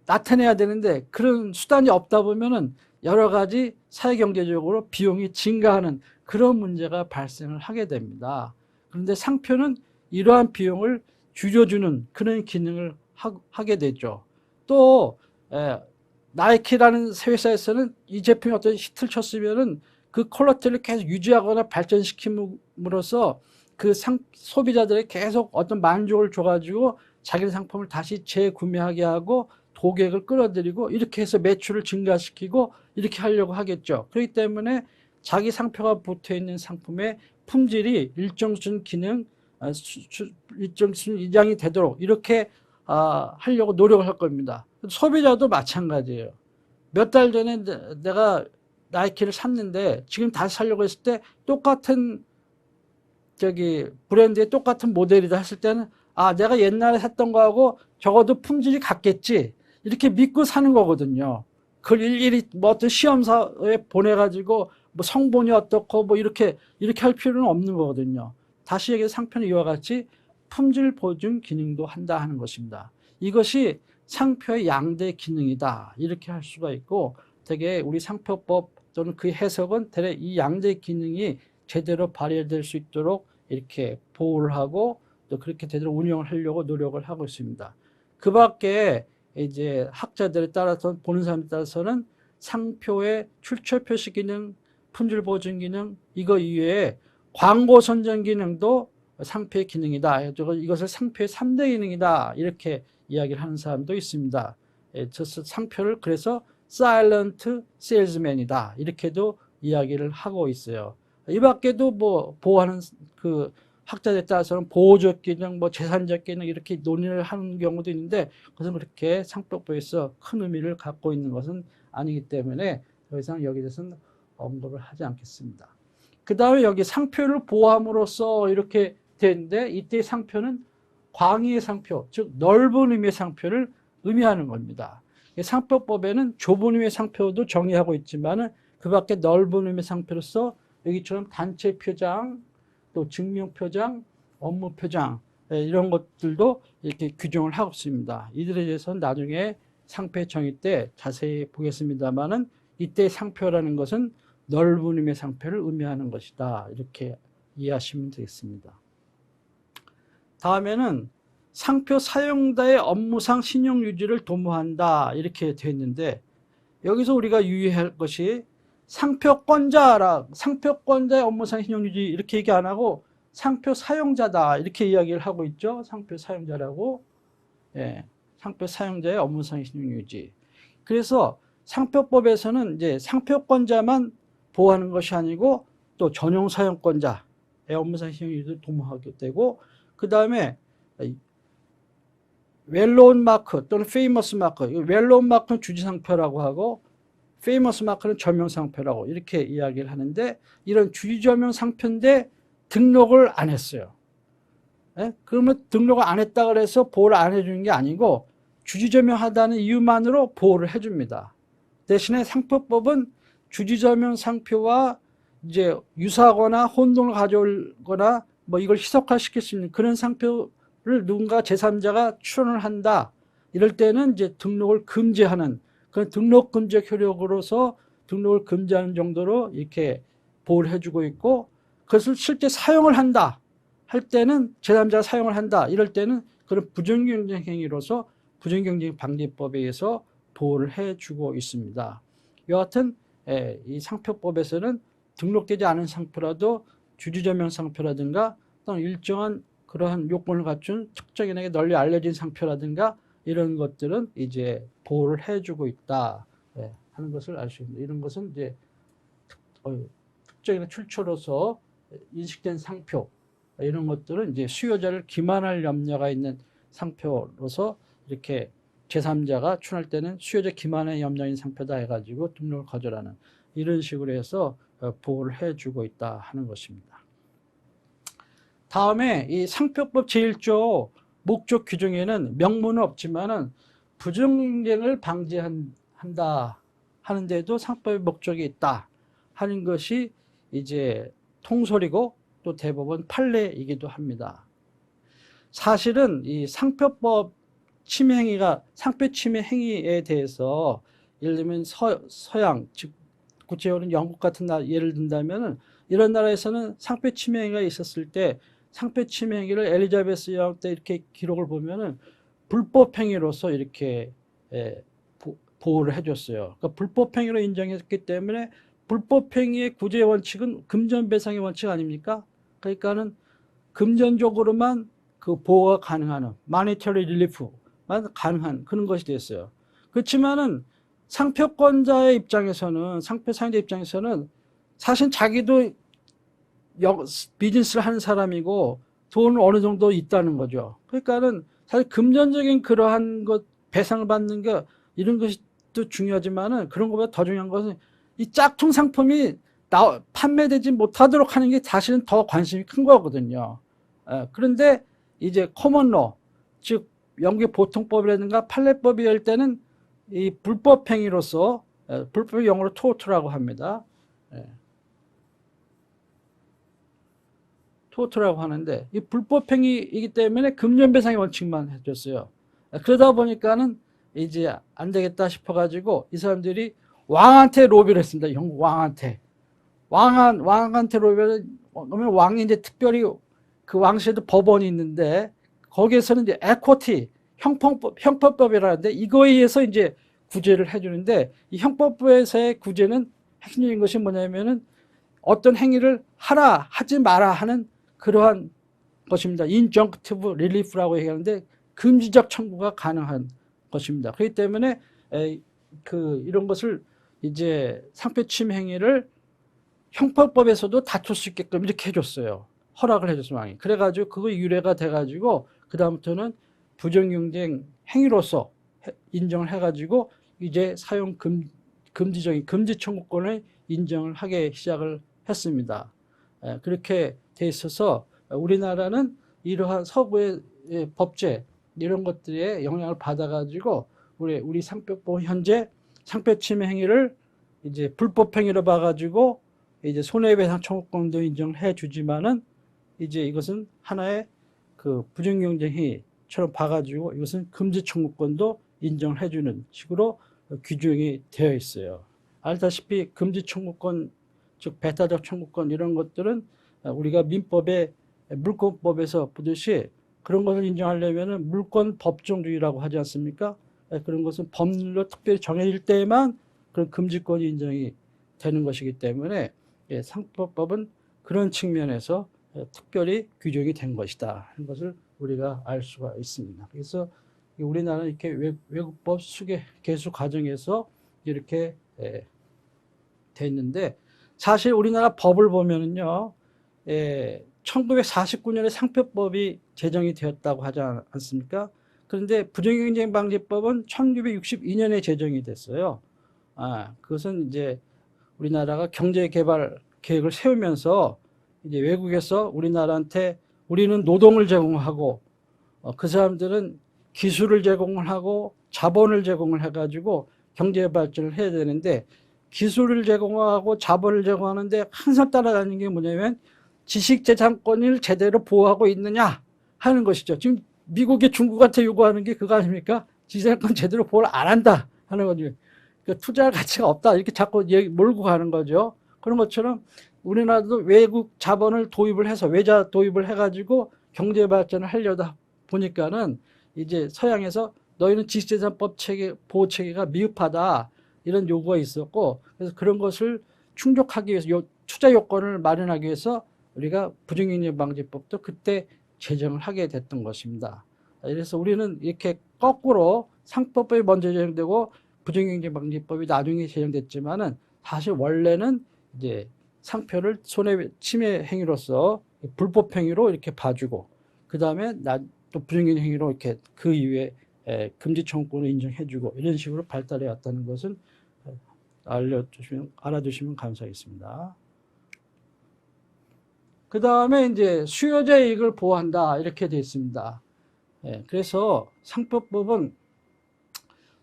나타내야 되는데, 그런 수단이 없다 보면은 여러 가지 사회경제적으로 비용이 증가하는 그런 문제가 발생을 하게 됩니다. 그런데 상표는 이러한 비용을 줄여주는 그런 기능을 하게 되죠. 또 나이키라는 회사에서는 이 제품이 어떤 히트를 쳤으면은 그 퀄리티를 계속 유지하거나 발전시킴으로써 그 소비자들에게 계속 어떤 만족을 줘가지고 자기 상품을 다시 재구매하게 하고 고객을 끌어들이고 이렇게 해서 매출을 증가시키고 이렇게 하려고 하겠죠. 그렇기 때문에 자기 상표가 붙어있는 상품의 품질이 일정 수준 기능, 일정 수준 이상이 되도록 이렇게 하려고 노력을 할 겁니다. 소비자도 마찬가지예요. 몇 달 전에 내가 나이키를 샀는데 지금 다시 사려고 했을 때 똑같은 브랜드의 똑같은 모델이다 했을 때는 아, 내가 옛날에 샀던 거하고 적어도 품질이 같겠지. 이렇게 믿고 사는 거거든요. 그걸 일일이 뭐 어떤 시험사에 보내가지고 뭐 성분이 어떻고 뭐 이렇게 할 필요는 없는 거거든요. 다시 얘기해 상표는 이와 같이 품질 보증 기능도 한다 하는 것입니다. 이것이 상표의 양대 기능이다. 이렇게 할 수가 있고 되게 우리 상표법 또는 그 해석은 대략 이 양대 기능이 제대로 발휘될 수 있도록 이렇게 보호를 하고 또 그렇게 제대로 운영을 하려고 노력을 하고 있습니다. 그 밖에 이제 학자들에 따라서 보는 사람에 따라서는 상표의 출처 표시 기능, 품질 보증 기능 이거 이외에 광고 선전 기능도 상표의 기능이다. 이것을 상표의 3대 기능이다. 이렇게 이야기를 하는 사람도 있습니다. 상표를 그래서 사일런트 세일즈맨이다. 이렇게도 이야기를 하고 있어요. 이 밖에도 뭐 보호하는 그 학자들에 따라서는 보호적 기능, 뭐 재산적 기능 이렇게 논의를 하는 경우도 있는데 그것은 그렇게 상표법에서 큰 의미를 갖고 있는 것은 아니기 때문에 더 이상 여기 대해서는 언급을 하지 않겠습니다. 그 다음에 여기 상표를 보호함으로써 이렇게 되는데 이때 상표는 광의의 상표, 즉 넓은 의미의 상표를 의미하는 겁니다. 상표법에는 좁은 의미의 상표도 정의하고 있지만 그 밖에 넓은 의미의 상표로서 여기처럼 단체 표장, 또 증명 표장, 업무 표장 이런 것들도 이렇게 규정을 하고 있습니다. 이들에 대해서는 나중에 상표의 정의 때 자세히 보겠습니다만은 이때 상표라는 것은 넓은 의미의 상표를 의미하는 것이다. 이렇게 이해하시면 되겠습니다. 다음에는 상표 사용자의 업무상 신용 유지를 도모한다. 이렇게 되어 있는데 여기서 우리가 유의할 것이 상표권자의 업무상 신용 유지 이렇게 얘기 안 하고 상표 사용자다. 이렇게 이야기를 하고 있죠. 상표 사용자라고. 예, 상표 사용자의 업무상 신용 유지. 그래서 상표법에서는 이제 상표권자만 보호하는 것이 아니고 또 전용 사용권자의 업무상 신용 유지를 도모하게 되고 그 다음에 웰노운 마크 또는 페이머스 마크, 웰노운 마크는 주지상표라고 하고 페이머스 마크는 저명상표라고 이렇게 이야기를 하는데 이런 주지저명 상표인데 등록을 안 했어요. 예? 그러면 등록을 안 했다 그래서 보호를 안 해주는 게 아니고 주지저명하다는 이유만으로 보호를 해줍니다. 대신에 상표법은 주지저명 상표와 이제 유사하거나 혼동을 가져오거나 뭐 이걸 희석화시킬 수 있는 그런 상표를 누군가 제3자가 출원을 한다. 이럴 때는 이제 등록을 금지하는 그런 등록 금지적 효력으로서 등록을 금지하는 정도로 이렇게 보호를 해주고 있고 그것을 실제 사용을 한다. 할 때는 제3자가 사용을 한다. 이럴 때는 그런 부정경쟁 행위로서 부정경쟁 방지법에 의해서 보호를 해주고 있습니다. 여하튼 이 상표법에서는 등록되지 않은 상표라도 주지저명 상표라든가 또는 일정한 그러한 요건을 갖춘 특정인에게 널리 알려진 상표라든가 이런 것들은 이제 보호를 해주고 있다 하는 것을 알 수 있습니다. 이런 것은 이제 특정인의 출처로서 인식된 상표 이런 것들은 이제 수요자를 기만할 염려가 있는 상표로서 이렇게 제3자가 출할 때는 수요자 기만의 염려인 상표다 해가지고 등록을 거절하는 이런 식으로 해서 보호를 해주고 있다 하는 것입니다. 다음에 이 상표법 제1조 목적 규정에는 명문은 없지만은 부정경쟁을 방지한다 하는데도 상표의 목적이 있다 하는 것이 이제 통설이고 또 대법원 판례이기도 합니다. 사실은 이 상표법 침해 행위가 상표 침해 행위에 대해서 예를 들면 서양 즉 구체적으로 영국 같은 나라 예를 든다면은 이런 나라에서는 상표 침해 행위가 있었을 때 상표 침해 행위를 엘리자베스 여왕 때 이렇게 기록을 보면은 불법 행위로서 이렇게 보호를 해줬어요. 그러니까 불법 행위로 인정했기 때문에 불법 행위의 구제 원칙은 금전 배상의 원칙 아닙니까? 그러니까는 금전적으로만 그 보호가 가능한 마니터리 릴리프만 가능한 그런 것이 됐어요. 그렇지만은 상표권자의 입장에서는 상표 사용자 입장에서는 사실 자기도 비즈니스를 하는 사람이고 돈은 어느 정도 있다는 거죠. 그러니까는 사실 금전적인 그러한 것 배상을 받는 게 이런 것이 또 중요하지만은 그런 것보다 더 중요한 것은 이 짝퉁 상품이 판매되지 못하도록 하는 게 사실은 더 관심이 큰 거거든요. 그런데 이제 커먼로, 즉 영국의 보통법이라든가 판례법이 할 때는 이 불법 행위로서, 불법의 영어로 토트라고 합니다. 토트라고 하는데, 이 불법 행위이기 때문에 금전배상의 원칙만 해줬어요. 그러다 보니까는 이제 안 되겠다 싶어가지고 이 사람들이 왕한테 로비를 했습니다. 영국 왕한테. 왕한테 로비를, 그러면 왕이 이제 특별히 그 왕실에도 법원이 있는데 거기에서는 이제 에쿼티, 형법법이라는데 이거에 의해서 이제 구제를 해주는데, 이 형법부에서의 구제는 핵심적인 것이 뭐냐면은 어떤 행위를 하라, 하지 마라 하는 그러한 것입니다. 인정티브 릴리프라고 얘기하는데 금지적 청구가 가능한 것입니다. 그렇기 때문에 이런 것을 이제 상표 침해 행위를 형법법에서도 다툴 수 있게끔 이렇게 해줬어요. 허락을 해줬어요, 왕이. 그래가지고 그거 유래가 돼가지고 그다음부터는 부정경쟁 행위로서 인정을 해가지고 이제 사용 금지적인 금지 청구권을 인정을 하게 시작을 했습니다. 그렇게 돼 있어서 우리나라는 이러한 서구의 법제 이런 것들에 영향을 받아가지고 우리 상표법 현재 상표 침해 행위를 이제 불법 행위로 봐가지고 이제 손해배상 청구권도 인정을 해주지만은 이제 이것은 하나의 그 부정경쟁 행위처럼 봐가지고 이것은 금지 청구권도 인정을 해주는 식으로 규정이 되어 있어요. 알다시피 금지 청구권, 즉 배타적 청구권 이런 것들은 우리가 민법의 물권법에서 보듯이 그런 것을 인정하려면 물권 법정주의라고 하지 않습니까? 그런 것은 법률로 특별히 정해질 때에만 그런 금지권이 인정이 되는 것이기 때문에 상표법은 그런 측면에서 특별히 규정이 된 것이다 하는 것을 우리가 알 수가 있습니다. 그래서 우리나라는 이렇게 외국법 개수 과정에서 이렇게 돼 있는데, 사실 우리나라 법을 보면은요, 1949년에 상표법이 제정이 되었다고 하지 않습니까? 그런데 부정경쟁방지법은 1962년에 제정이 됐어요. 그것은 이제 우리나라가 경제개발 계획을 세우면서 이제 외국에서 우리나라한테 우리는 노동을 제공하고 그 사람들은 기술을 제공을 하고 자본을 제공을 해가지고 경제 발전을 해야 되는데, 기술을 제공하고 자본을 제공하는데 항상 따라다니는 게 뭐냐면 지식재산권을 제대로 보호하고 있느냐 하는 것이죠. 지금 미국이 중국한테 요구하는 게 그거 아닙니까? 지식재산권 제대로 보호를 안 한다 하는 거죠. 그러니까 투자할 가치가 없다 이렇게 자꾸 몰고 가는 거죠. 그런 것처럼 우리나라도 외국 자본을 도입을 해서 외자 도입을 해가지고 경제 발전을 하려다 보니까는 이제 서양에서 너희는 지식재산법 체계 보호 체계가 미흡하다 이런 요구가 있었고, 그래서 그런 것을 충족하기 위해서 투자 요건을 마련하기 위해서 우리가 부정경쟁방지법도 그때 제정을 하게 됐던 것입니다. 그래서 우리는 이렇게 거꾸로 상표법이 먼저 제정되고 부정경쟁방지법이 나중에 제정됐지만은 사실 원래는 이제 상표를 손해 침해 행위로서 불법 행위로 이렇게 봐주고, 그 다음에 또 부정경쟁 행위로 이렇게 그 이후에 금지 청구권을 인정해주고 이런 식으로 발달해 왔다는 것을 알아두시면 감사하겠습니다. 그 다음에 이제 수요자의 이익을 보호한다 이렇게 되어 있습니다. 그래서 상표법은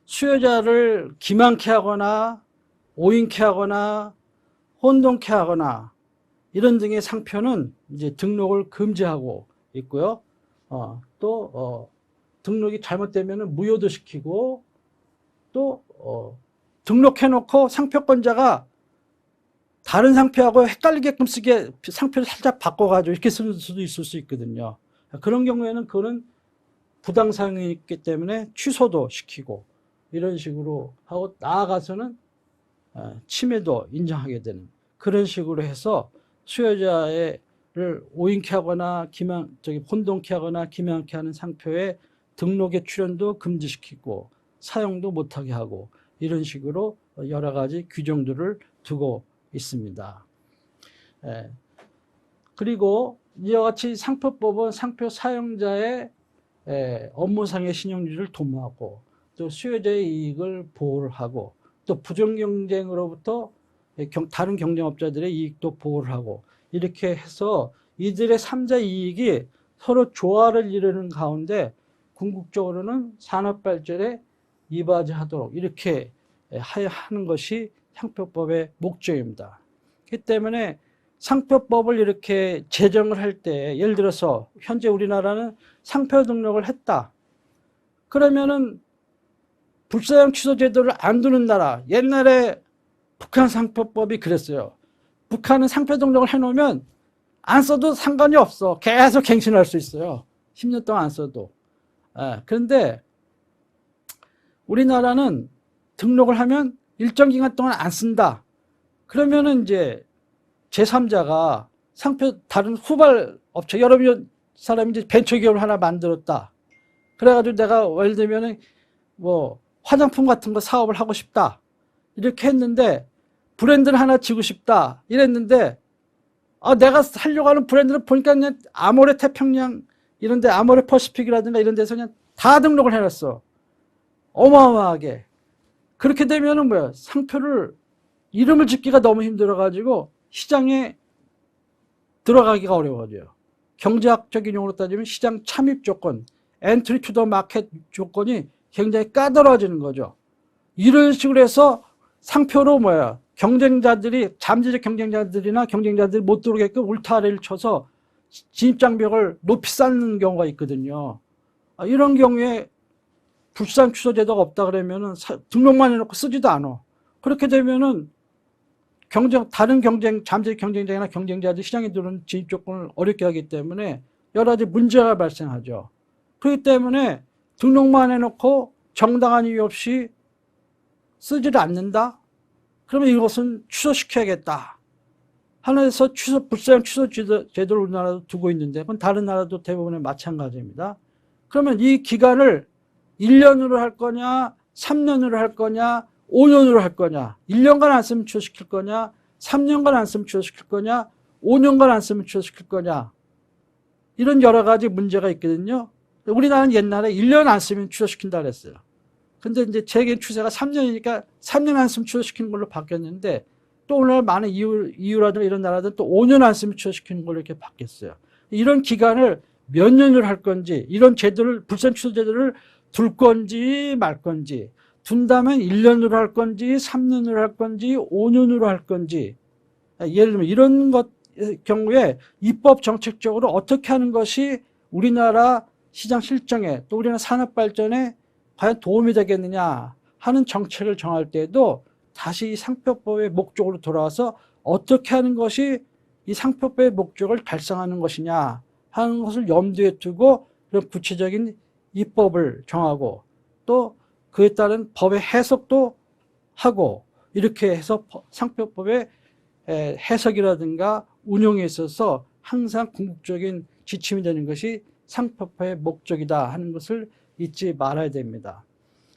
수요자를 기만케 하거나 오인케 하거나 혼동케 하거나 이런 등의 상표는 이제 등록을 금지하고 있고요. 등록이 잘못되면 무효도 시키고, 또 등록해놓고 상표권자가 다른 상표하고 헷갈리게끔 쓰게 상표를 살짝 바꿔가지고 이렇게 쓸 수도 있을 수 있거든요. 그런 경우에는 그거는 부당사항이 있기 때문에 취소도 시키고 이런 식으로 하고, 나아가서는 침해도 인정하게 되는 그런 식으로 해서 수요자를 오인케 하거나 혼동케 하거나 기만케 하는 상표의 등록의 출연도 금지시키고 사용도 못하게 하고 이런 식으로 여러 가지 규정들을 두고 있습니다. 그리고 이와 같이 상표법은 상표 사용자의 업무상의 신용률을 도모하고 또 수요자의 이익을 보호를 하고 또 부정경쟁으로부터 다른 경쟁업자들의 이익도 보호를 하고 이렇게 해서 이들의 3자 이익이 서로 조화를 이루는 가운데 궁극적으로는 산업발전에 이바지하도록 이렇게 하는 것이 상표법의 목적입니다. 그렇기 때문에 상표법을 이렇게 제정을 할 때 예를 들어서 현재 우리나라는 상표 등록을 했다. 그러면은 불사용 취소 제도를 안 두는 나라, 옛날에 북한 상표법이 그랬어요. 북한은 상표 등록을 해놓으면 안 써도 상관이 없어. 계속 갱신할 수 있어요. 10년 동안 안 써도. 그런데 우리나라는 등록을 하면 일정 기간 동안 안 쓴다. 그러면은 이제 제3자가 상표 다른 후발 업체 여러 사람이 이제 벤처기업을 하나 만들었다. 그래가지고 내가 예를 들면은 뭐 화장품 같은 거 사업을 하고 싶다. 이렇게 했는데 브랜드를 하나 지고 싶다. 이랬는데 내가 살려고 하는 브랜드를 보니까 그냥 아모레 태평양 이런데 아모레 퍼시픽이라든가 이런 데서 그냥 다 등록을 해놨어. 어마어마하게. 그렇게 되면은 뭐야? 상표를 이름을 짓기가 너무 힘들어가지고 시장에 들어가기가 어려워져요. 경제학적인 용어로 따지면 시장 참입 조건, 엔트리 투 더 마켓 조건이 굉장히 까다로워지는 거죠. 이런 식으로 해서 상표로 뭐야? 경쟁자들이 잠재적 경쟁자들이나 경쟁자들이 못 들어오게끔 울타리를 쳐서 진입장벽을 높이 쌓는 경우가 있거든요. 이런 경우에 불상 취소 제도가 없다 그러면은 등록만 해놓고 쓰지도 않아. 그렇게 되면은 다른 잠재적 경쟁자나 경쟁자들이 시장에 들어오는 진입 조건을 어렵게 하기 때문에 여러 가지 문제가 발생하죠. 그렇기 때문에 등록만 해놓고 정당한 이유 없이 쓰지를 않는다? 그러면 이것은 취소시켜야겠다. 하나에서 불사용 취소 제도를 우리나라도 두고 있는데, 그건 다른 나라도 대부분의 마찬가지입니다. 그러면 이 기간을 1년으로 할 거냐, 3년으로 할 거냐, 5년으로 할 거냐, 1년간 안 쓰면 취소시킬 거냐, 3년간 안 쓰면 취소시킬 거냐, 5년간 안 쓰면 취소시킬 거냐. 이런 여러 가지 문제가 있거든요. 우리나라는 옛날에 1년 안 쓰면 취소시킨다 그랬어요. 근데 이제 세계 추세가 3년이니까 3년 안 쓰면 취소시키는 걸로 바뀌었는데 또 오늘 많은 EU라든가 이런 나라들은 또 5년 안 쓰면 취소시키는 걸로 이렇게 바뀌었어요. 이런 기간을 몇 년을 할 건지, 이런 제도를, 불상 취소 제도를 둘 건지 말 건지, 둔다면 1년으로 할 건지, 3년으로 할 건지, 5년으로 할 건지, 예를 들면 이런 경우에 입법 정책적으로 어떻게 하는 것이 우리나라 시장 실정에 또 우리나라 산업 발전에 과연 도움이 되겠느냐 하는 정책을 정할 때에도 다시 이 상표법의 목적으로 돌아와서 어떻게 하는 것이 이 상표법의 목적을 달성하는 것이냐 하는 것을 염두에 두고 그런 구체적인 입법을 정하고 또 그에 따른 법의 해석도 하고 이렇게 해서 상표법의 해석이라든가 운용에 있어서 항상 궁극적인 지침이 되는 것이 상표법의 목적이다 하는 것을 잊지 말아야 됩니다.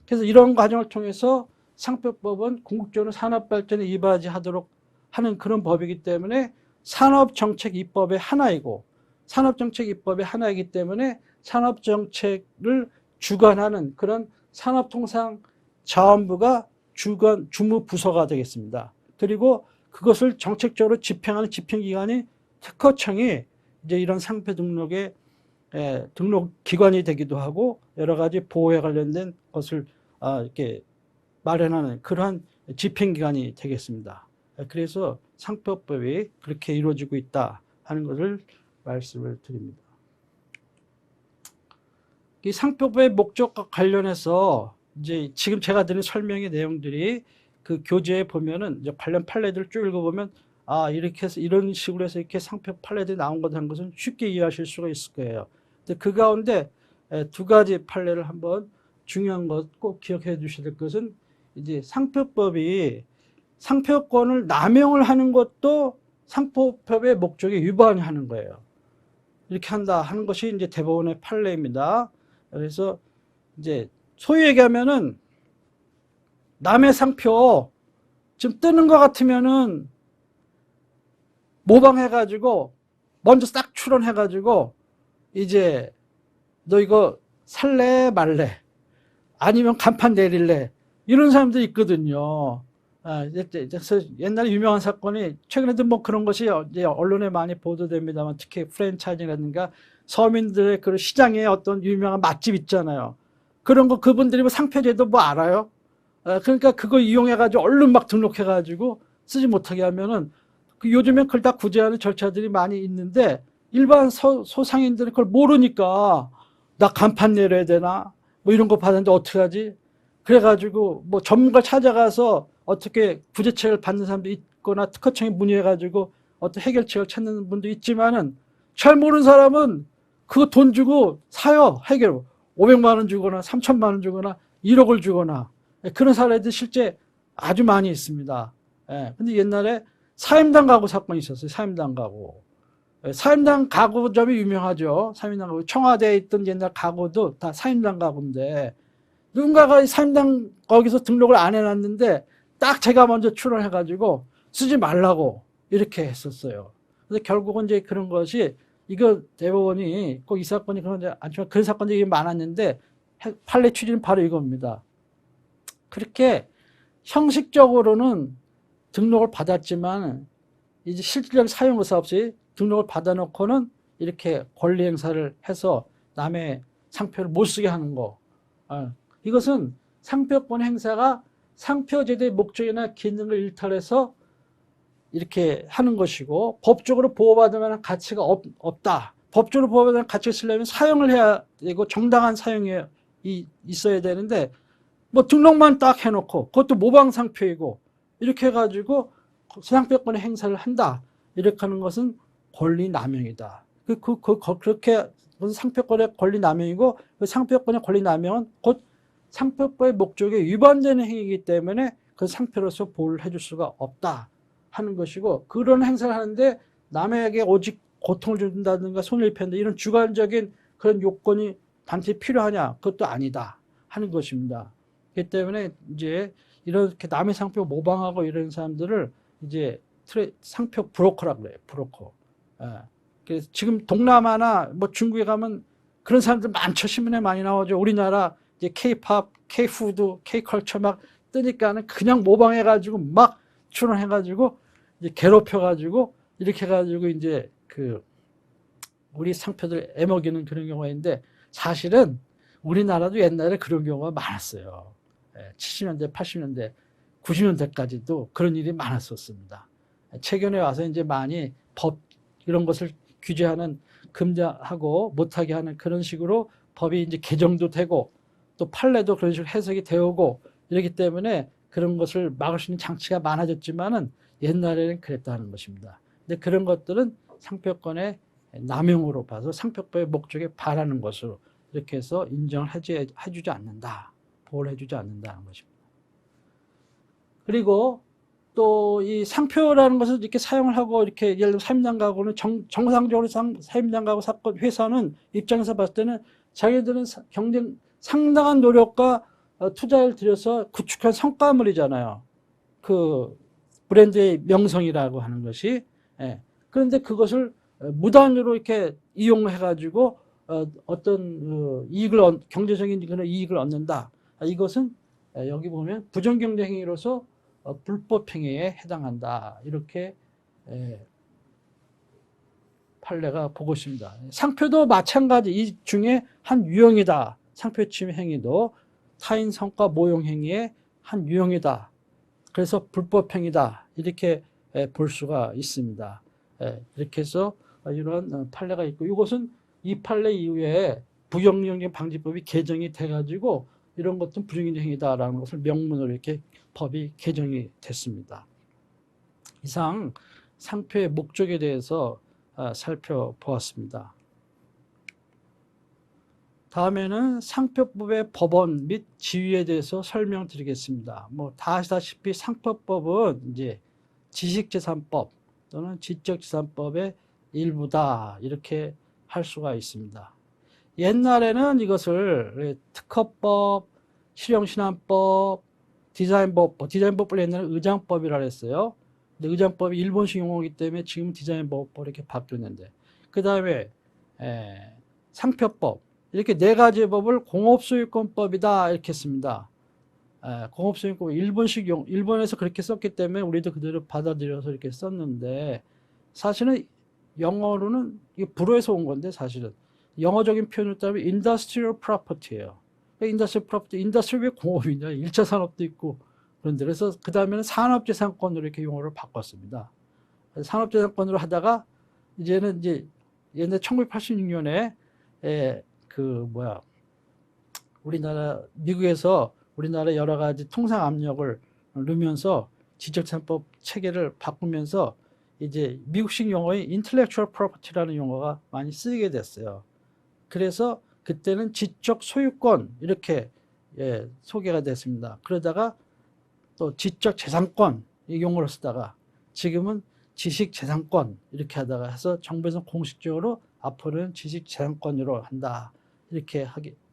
그래서 이런 과정을 통해서 상표법은 궁극적으로 산업발전에 이바지하도록 하는 그런 법이기 때문에 산업정책 입법의 하나이고 산업정책 입법의 하나이기 때문에 산업정책을 주관하는 그런 산업통상자원부가 주무부서가 되겠습니다. 그리고 그것을 정책적으로 집행하는 집행기관이 특허청이 이제 이런 상표 등록의 등록 기관이 되기도 하고 여러 가지 보호에 관련된 것을 이렇게 마련하는 그러한 집행기관이 되겠습니다. 그래서 상표법이 그렇게 이루어지고 있다 하는 것을 말씀을 드립니다. 이 상표법의 목적과 관련해서 이제 지금 제가 드린 설명의 내용들이 그 교재에 보면은 이제 관련 판례들을 쭉 읽어보면 이렇게 해서 이런 식으로 해서 이렇게 상표 판례들이 나온 거라는 것은 쉽게 이해하실 수가 있을 거예요. 근데 그 가운데 두 가지 판례를 한번 중요한 것 꼭 기억해 주셔야 될 것은 이제 상표법이 상표권을 남용을 하는 것도 상표법의 목적에 위반하는 거예요. 이렇게 한다 하는 것이 이제 대법원의 판례입니다. 그래서 이제 소위 얘기하면은 남의 상표 지금 뜨는 것 같으면은 모방해가지고 먼저 싹 추론해가지고 이제 너 이거 살래 말래 아니면 간판 내릴래 이런 사람들이 있거든요. 그래서 옛날에 유명한 사건이 최근에도 뭐 그런 것이 이제 언론에 많이 보도됩니다만 특히 프랜차이즈라든가 서민들의 그 시장에 어떤 유명한 맛집 있잖아요. 그런 거 그분들이 뭐 상표제도 뭐 알아요? 그러니까 그거 이용해가지고 얼른 막 등록해가지고 쓰지 못하게 하면은 그 요즘엔 그걸 다 구제하는 절차들이 많이 있는데 일반 소상인들은 그걸 모르니까 나 간판 내려야 되나? 뭐 이런 거 받았는데 어떻게 하지? 그래가지고 뭐 전문가 찾아가서 어떻게 구제책을 받는 사람도 있거나 특허청에 문의해가지고 어떤 해결책을 찾는 분도 있지만은 잘 모르는 사람은 그거 돈 주고 사요. 해결. 500만 원 주거나 3천만 원 주거나 1억을 주거나 그런 사례들 실제 아주 많이 있습니다. 예. 근데 옛날에 사임당 가구 사건이 있었어요. 사임당 가구. 사임당 가구점이 유명하죠. 사임당 가구. 청와대에 있던 옛날 가구도 다 사임당 가구인데 누군가가 사임당 거기서 등록을 안 해놨는데 딱 제가 먼저 출원해가지고 쓰지 말라고 이렇게 했었어요. 근데 결국은 이제 그런 것이 이거 대법원이 꼭 이 사건이 그런지 않지만 그런 사건들이 많았는데 판례 취지는 바로 이겁니다. 그렇게 형식적으로는 등록을 받았지만 이제 실질적 사용 의사 없이 등록을 받아놓고는 이렇게 권리 행사를 해서 남의 상표를 못 쓰게 하는 거. 이것은 상표권 행사가 상표제도의 목적이나 기능을 일탈해서 이렇게 하는 것이고 법적으로 보호받을 만한 가치가 없다. 법적으로 보호받을 만한 가치가 있으려면 사용을 해야 되고 정당한 사용이 있어야 되는데 뭐 등록만 딱 해놓고 그것도 모방 상표이고 이렇게 해가지고 상표권의 행사를 한다. 이렇게 하는 것은 권리 남용이다. 그렇게 상표권의 권리 남용이고 그 상표권의 권리 남용은 곧 상표법의 목적에 위반되는 행위이기 때문에 그 상표로서 보호를 해줄 수가 없다 하는 것이고 그런 행사를 하는데 남에게 오직 고통을 준다든가 손해를 입힌다 이런 주관적인 그런 요건이 반드시 필요하냐 그것도 아니다 하는 것입니다. 그렇기 때문에 이제 이렇게 남의 상표 모방하고 이런 사람들을 이제 상표 브로커라고 그래요. 브로커. 그래서 지금 동남아나 뭐 중국에 가면 그런 사람들 많죠. 신문에 많이 나오죠. 우리나라 이제 K-팝, K-푸드, K-컬처 막 뜨니까는 그냥 모방해가지고 막 출원해가지고 이제 괴롭혀가지고 이렇게 해가지고 이제 그 우리 상표들 애먹이는 그런 경우가 있는데 사실은 우리나라도 옛날에 그런 경우가 많았어요. 70년대, 80년대, 90년대까지도 그런 일이 많았었습니다. 최근에 와서 이제 많이 법 이런 것을 규제하는 금지하고 못하게 하는 그런 식으로 법이 이제 개정도 되고 또 판례도 그런 식으로 해석이 되오고 이러기 때문에 그런 것을 막을 수 있는 장치가 많아졌지만은 옛날에는 그랬다는 것입니다. 근데 그런 것들은 상표권의 남용으로 봐서 상표법의 목적에 반하는 것으로 이렇게 해서 인정을 해주지 않는다. 보호를 해주지 않는다는 것입니다. 그리고 또 이 상표라는 것을 이렇게 사용을 하고 이렇게 예를 들어 사임당 가구는 정상적으로 사임당 가구 사건 회사는 입장에서 봤을 때는 자기들은 경쟁 상당한 노력과 투자를 들여서 구축한 성과물이잖아요. 그 브랜드의 명성이라고 하는 것이. 그런데 그것을 무단으로 이렇게 이용해가지고 어떤 이익을 경제적인 그런 이익을 얻는다. 이것은 여기 보면 부정경제 행위로서 불법 행위에 해당한다. 이렇게 판례가 보고 있습니다. 상표도 마찬가지 이 중에 한 유형이다. 상표 침해 행위도 타인 성과 모용 행위의 한 유형이다. 그래서 불법 행위다. 이렇게 볼 수가 있습니다. 이렇게 해서 이런 판례가 있고 이것은 이 판례 이후에 부정경쟁 방지법이 개정이 돼가지고 이런 것도 부정경쟁 행위다라는 것을 명문으로 이렇게 법이 개정이 됐습니다. 이상 상표의 목적에 대해서 살펴보았습니다. 다음에는 상표법의 법원 및 지위에 대해서 설명드리겠습니다. 뭐 다 아시다시피 상표법은 이제 지식재산법 또는 지적재산법의 일부다 이렇게 할 수가 있습니다. 옛날에는 이것을 특허법, 실용신안법, 디자인법을 옛날에 의장법이라고 했어요. 근데 의장법이 일본식 용어이기 때문에 지금 디자인법으로 이렇게 바뀌었는데 그 다음에 상표법 이렇게 네 가지 법을 공업소유권법이다 이렇게 했습니다. 공업수용법 일본식 일본에서 그렇게 썼기 때문에 우리도 그대로 받아들여서 이렇게 썼는데, 사실은 영어로는 이게 불어에서 온 건데, 사실은 영어적인 표현을 따르면 industrial property예요. 인더스트리 프로퍼티, 인더스트리 왜 공업이냐? 1차 산업도 있고. 그런데 그래서 그 다음에는 산업재산권으로 이렇게 용어를 바꿨습니다. 산업재산권으로 하다가 이제는 이제 옛날 1986년에 우리나라 미국에서 우리나라 여러 가지 통상 압력을 넣으면서 지적재산법 체계를 바꾸면서 이제 미국식 용어의 intellectual property라는 용어가 많이 쓰이게 됐어요. 그래서 그때는 지적 소유권 이렇게 소개가 됐습니다. 그러다가 또 지적 재산권 이 용어를 쓰다가 지금은 지식 재산권 이렇게 하다가 해서 정부에서 공식적으로 앞으로는 지식 재산권으로 한다 이렇게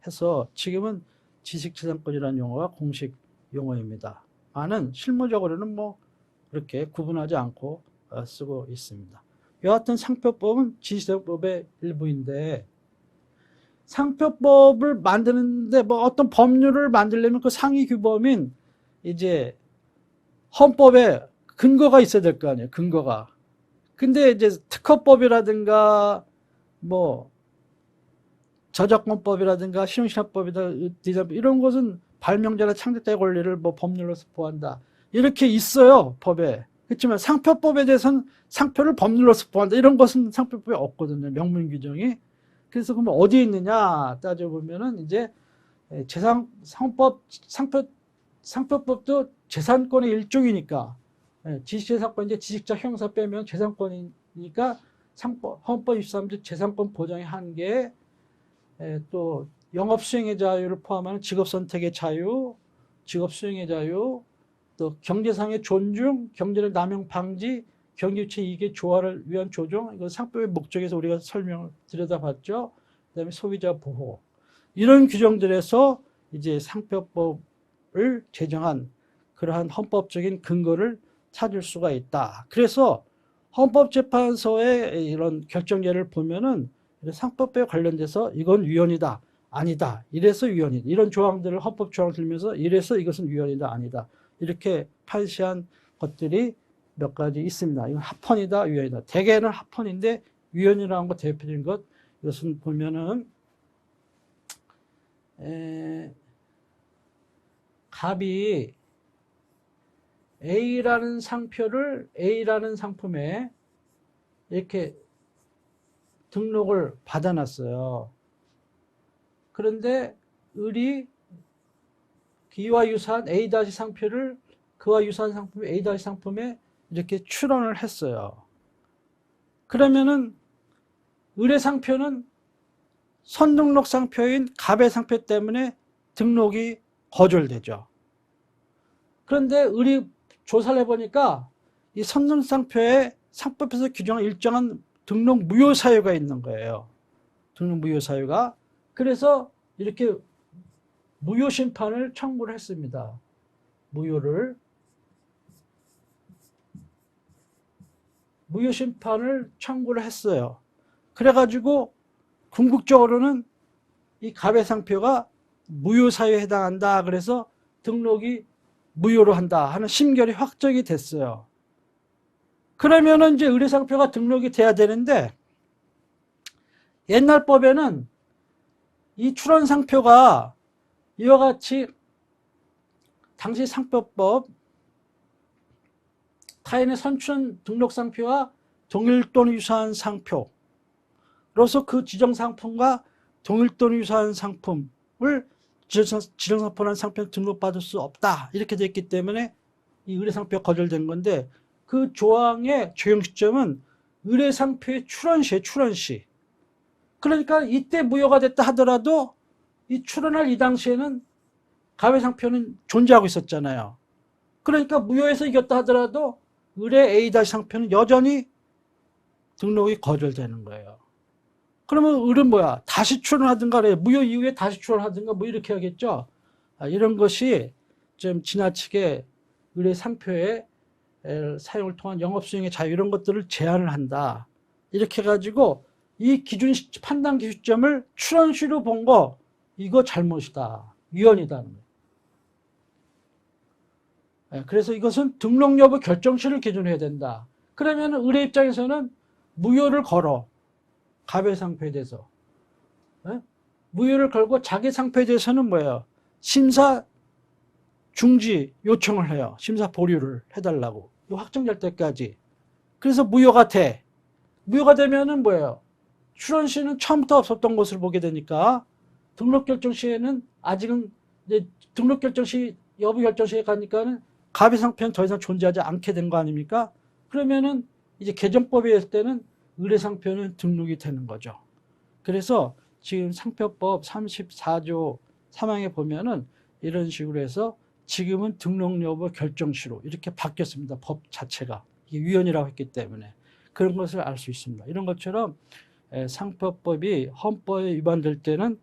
해서 지금은 지식 재산권이라는 용어가 공식 용어입니다. 많은 실무적으로는 뭐 그렇게 구분하지 않고 쓰고 있습니다. 여하튼 상표법은 지식재산법의 일부인데, 상표법을 만드는데 뭐 어떤 법률을 만들려면 그 상위 규범인 이제 헌법에 근거가 있어야 될 거 아니에요. 근거가. 근데 이제 특허법이라든가 뭐 저작권법이라든가 실용시장법이다 이런 것은 발명자나 창작자의 권리를 뭐 법률로서 보호한다 이렇게 있어요, 법에. 그렇지만 상표법에 대해서는 상표를 법률로서 보호한다 이런 것은 상표법에 없거든요, 명문 규정이. 그래서 그러면 어디에 있느냐 따져보면은 이제 상표법도 재산권의 일종이니까, 지식재산권 이제 지식자 형사 빼면 재산권이니까 헌법 23조 재산권 보장의 한계, 또 영업 수행의 자유를 포함하는 직업 선택의 자유, 직업 수행의 자유, 또 경제상의 존중, 경제를 남용 방지, 경기유치 이익의 조화를 위한 조정, 이거 상표의 목적에서 우리가 설명을 들여다봤죠. 그다음에 소비자 보호, 이런 규정들에서 이제 상표법을 제정한 그러한 헌법적인 근거를 찾을 수가 있다. 그래서 헌법재판소의 이런 결정제를 보면은 상표법에 관련돼서 이건 위헌이다, 아니다, 이래서 위헌이다, 이런 조항들을 헌법 조항을 들면서 이래서 이것은 위헌이다, 아니다 이렇게 판시한 것들이 몇 가지 있습니다. 이건 합헌이다, 위헌이다. 대개는 합헌인데 위헌이라는 거 대표적인 것, 이것은 보면은 갑이 A라는 상표를 A라는 상품에 이렇게 등록을 받아놨어요. 그런데 을이 이와 유사한 A- 상표를 그와 유사한 상품 A- 상품에 이렇게 출원을 했어요. 그러면은 을의 상표는 선등록 상표인 갑의 상표 때문에 등록이 거절되죠. 그런데 을이 조사를 해보니까 이 선등록 상표에 상법에서 규정한 일정한 등록 무효 사유가 있는 거예요. 등록 무효 사유가. 그래서 이렇게 무효 심판을 청구를 했습니다. 무효 심판을 청구를 했어요. 그래가지고 궁극적으로는 이 갑의 상표가 무효 사유에 해당한다. 그래서 등록이 무효로 한다 하는 심결이 확정이 됐어요. 그러면은 이제 을의 상표가 등록이 돼야 되는데, 옛날 법에는 이 출원 상표가 이와 같이 당시 상표법 타인의 선출원 등록 상표와 동일 또는 유사한 상표로서 그 지정 상품과 동일 또는 유사한 상품을 지정 상표라는 상표를 등록받을 수 없다 이렇게 됐기 때문에 이 의뢰 상표가 거절된 건데, 그 조항의 적용 시점은 의뢰 상표의 출원시에 출원시. 그러니까 이때 무효가 됐다 하더라도 이 출원할 이 당시에는 갑의 상표는 존재하고 있었잖아요. 그러니까 무효에서 이겼다 하더라도 의뢰 A- 상표는 여전히 등록이 거절되는 거예요. 그러면 을은 뭐야? 다시 출원하든가 그래. 무효 이후에 다시 출원하든가 뭐 이렇게 하겠죠. 이런 것이 좀 지나치게 의뢰 상표의 사용을 통한 영업수행의 자유 이런 것들을 제한을 한다. 이렇게 해가지고 이 기준 판단 기준점을 출원시로 본 거 이거 잘못이다. 위헌이다. 그래서 이것은 등록 여부 결정시를 기준으로 해야 된다. 그러면 의뢰 입장에서는 무효를 걸어. 갑의 상표에 대해서. 무효를 걸고 자기 상표에 대해서는 뭐예요? 심사 중지 요청을 해요. 심사 보류를 해달라고. 확정될 때까지. 그래서 무효가 돼. 무효가 되면은 뭐예요? 출원 시는 처음부터 없었던 것을 보게 되니까 등록 결정 시에는 아직은 이제 등록 결정 시 여부 결정 시에 가니까는 갑의 상표는 더 이상 존재하지 않게 된 거 아닙니까? 그러면은 이제 개정법에 했을 때는 의뢰 상표는 등록이 되는 거죠. 그래서 지금 상표법 34조 3항에 보면은 이런 식으로 해서 지금은 등록 여부 결정시로 이렇게 바뀌었습니다. 법 자체가. 이게 위헌이라고 했기 때문에. 그런 것을 알 수 있습니다. 이런 것처럼 상표법이 헌법에 위반될 때는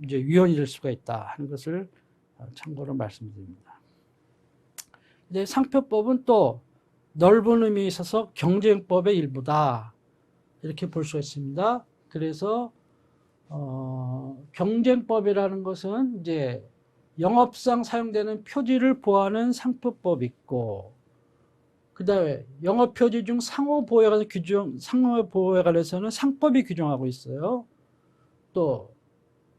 이제 위헌이 될 수가 있다 하는 것을 참고로 말씀드립니다. 근데 상표법은 또 넓은 의미에 있어서 경쟁법의 일부다 이렇게 볼 수가 있습니다. 그래서 경쟁법이라는 것은 이제 영업상 사용되는 표지를 보호하는 상표법이 있고, 그 다음에 영업표지 중 상호보호에 관한 규정, 상호보호에 관해서는 상법이 규정하고 있어요. 또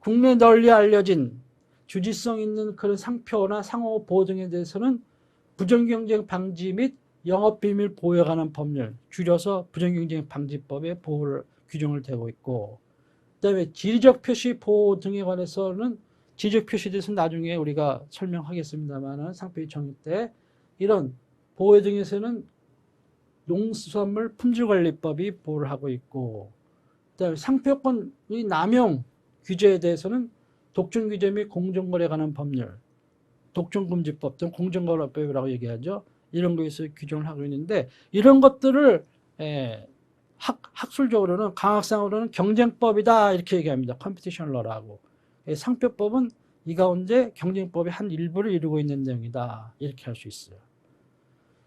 국내 널리 알려진 주지성 있는 그런 상표나 상호보호 등에 대해서는 부정경쟁 방지 및 영업비밀 보호에 관한 법률, 줄여서 부정경쟁 방지법에 보호를 규정을 되고 있고, 그 다음에 지리적 표시 보호 등에 관해서는 지리적 표시에 대해서는 나중에 우리가 설명하겠습니다만 상표의 정의 때 이런 보호 등에서는 농수산물 품질관리법이 보호를 하고 있고, 그다음에 상표권의 남용 규제에 대해서는 독점규제 및 공정거래에 관한 법률, 독점금지법 등 공정거래법이라고 얘기하죠. 이런 거에서 규정을 하고 있는데 이런 것들을 학술적으로는 강학상으로는 경쟁법이다 이렇게 얘기합니다. 컴피티션 러라고. 상표법은 이 가운데 경쟁법의 한 일부를 이루고 있는 내용이다 이렇게 할 수 있어요.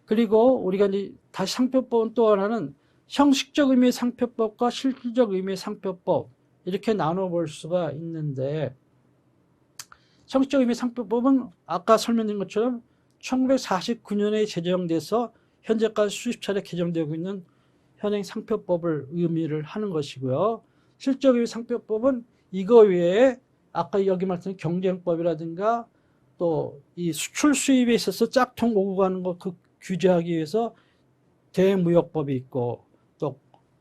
그리고 우리가 이제 다시 상표법은 또 하나는 형식적 의미의 상표법과 실질적 의미의 상표법 이렇게 나눠볼 수가 있는데, 형식적 의미의 상표법은 아까 설명드린 것처럼 1949년에 제정돼서 현재까지 수십 차례 개정되고 있는 현행 상표법을 의미를 하는 것이고요. 실질적 의미의 상표법은 이거 외에 아까 여기 말씀드린 경쟁법이라든가 또 이 수출 수입에 있어서 짝퉁 오고 가는 거 그 규제하기 위해서 대무역법이 있고 또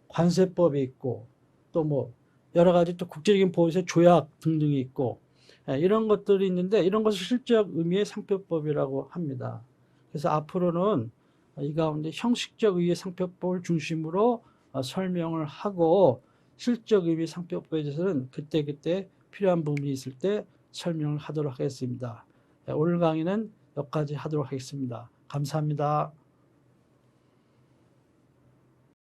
관세법이 있고 또 뭐 여러 가지 또 국제적인 보호세 조약 등등이 있고 이런 것들이 있는데 이런 것을 실질적 의미의 상표법이라고 합니다. 그래서 앞으로는 이 가운데 형식적 의미의 상표법을 중심으로 설명을 하고 실질적 의미의 상표법에 대해서는 그때그때 필요한 부분이 있을 때 설명을 하도록 하겠습니다. 오늘 강의는 여기까지 하도록 하겠습니다. 감사합니다.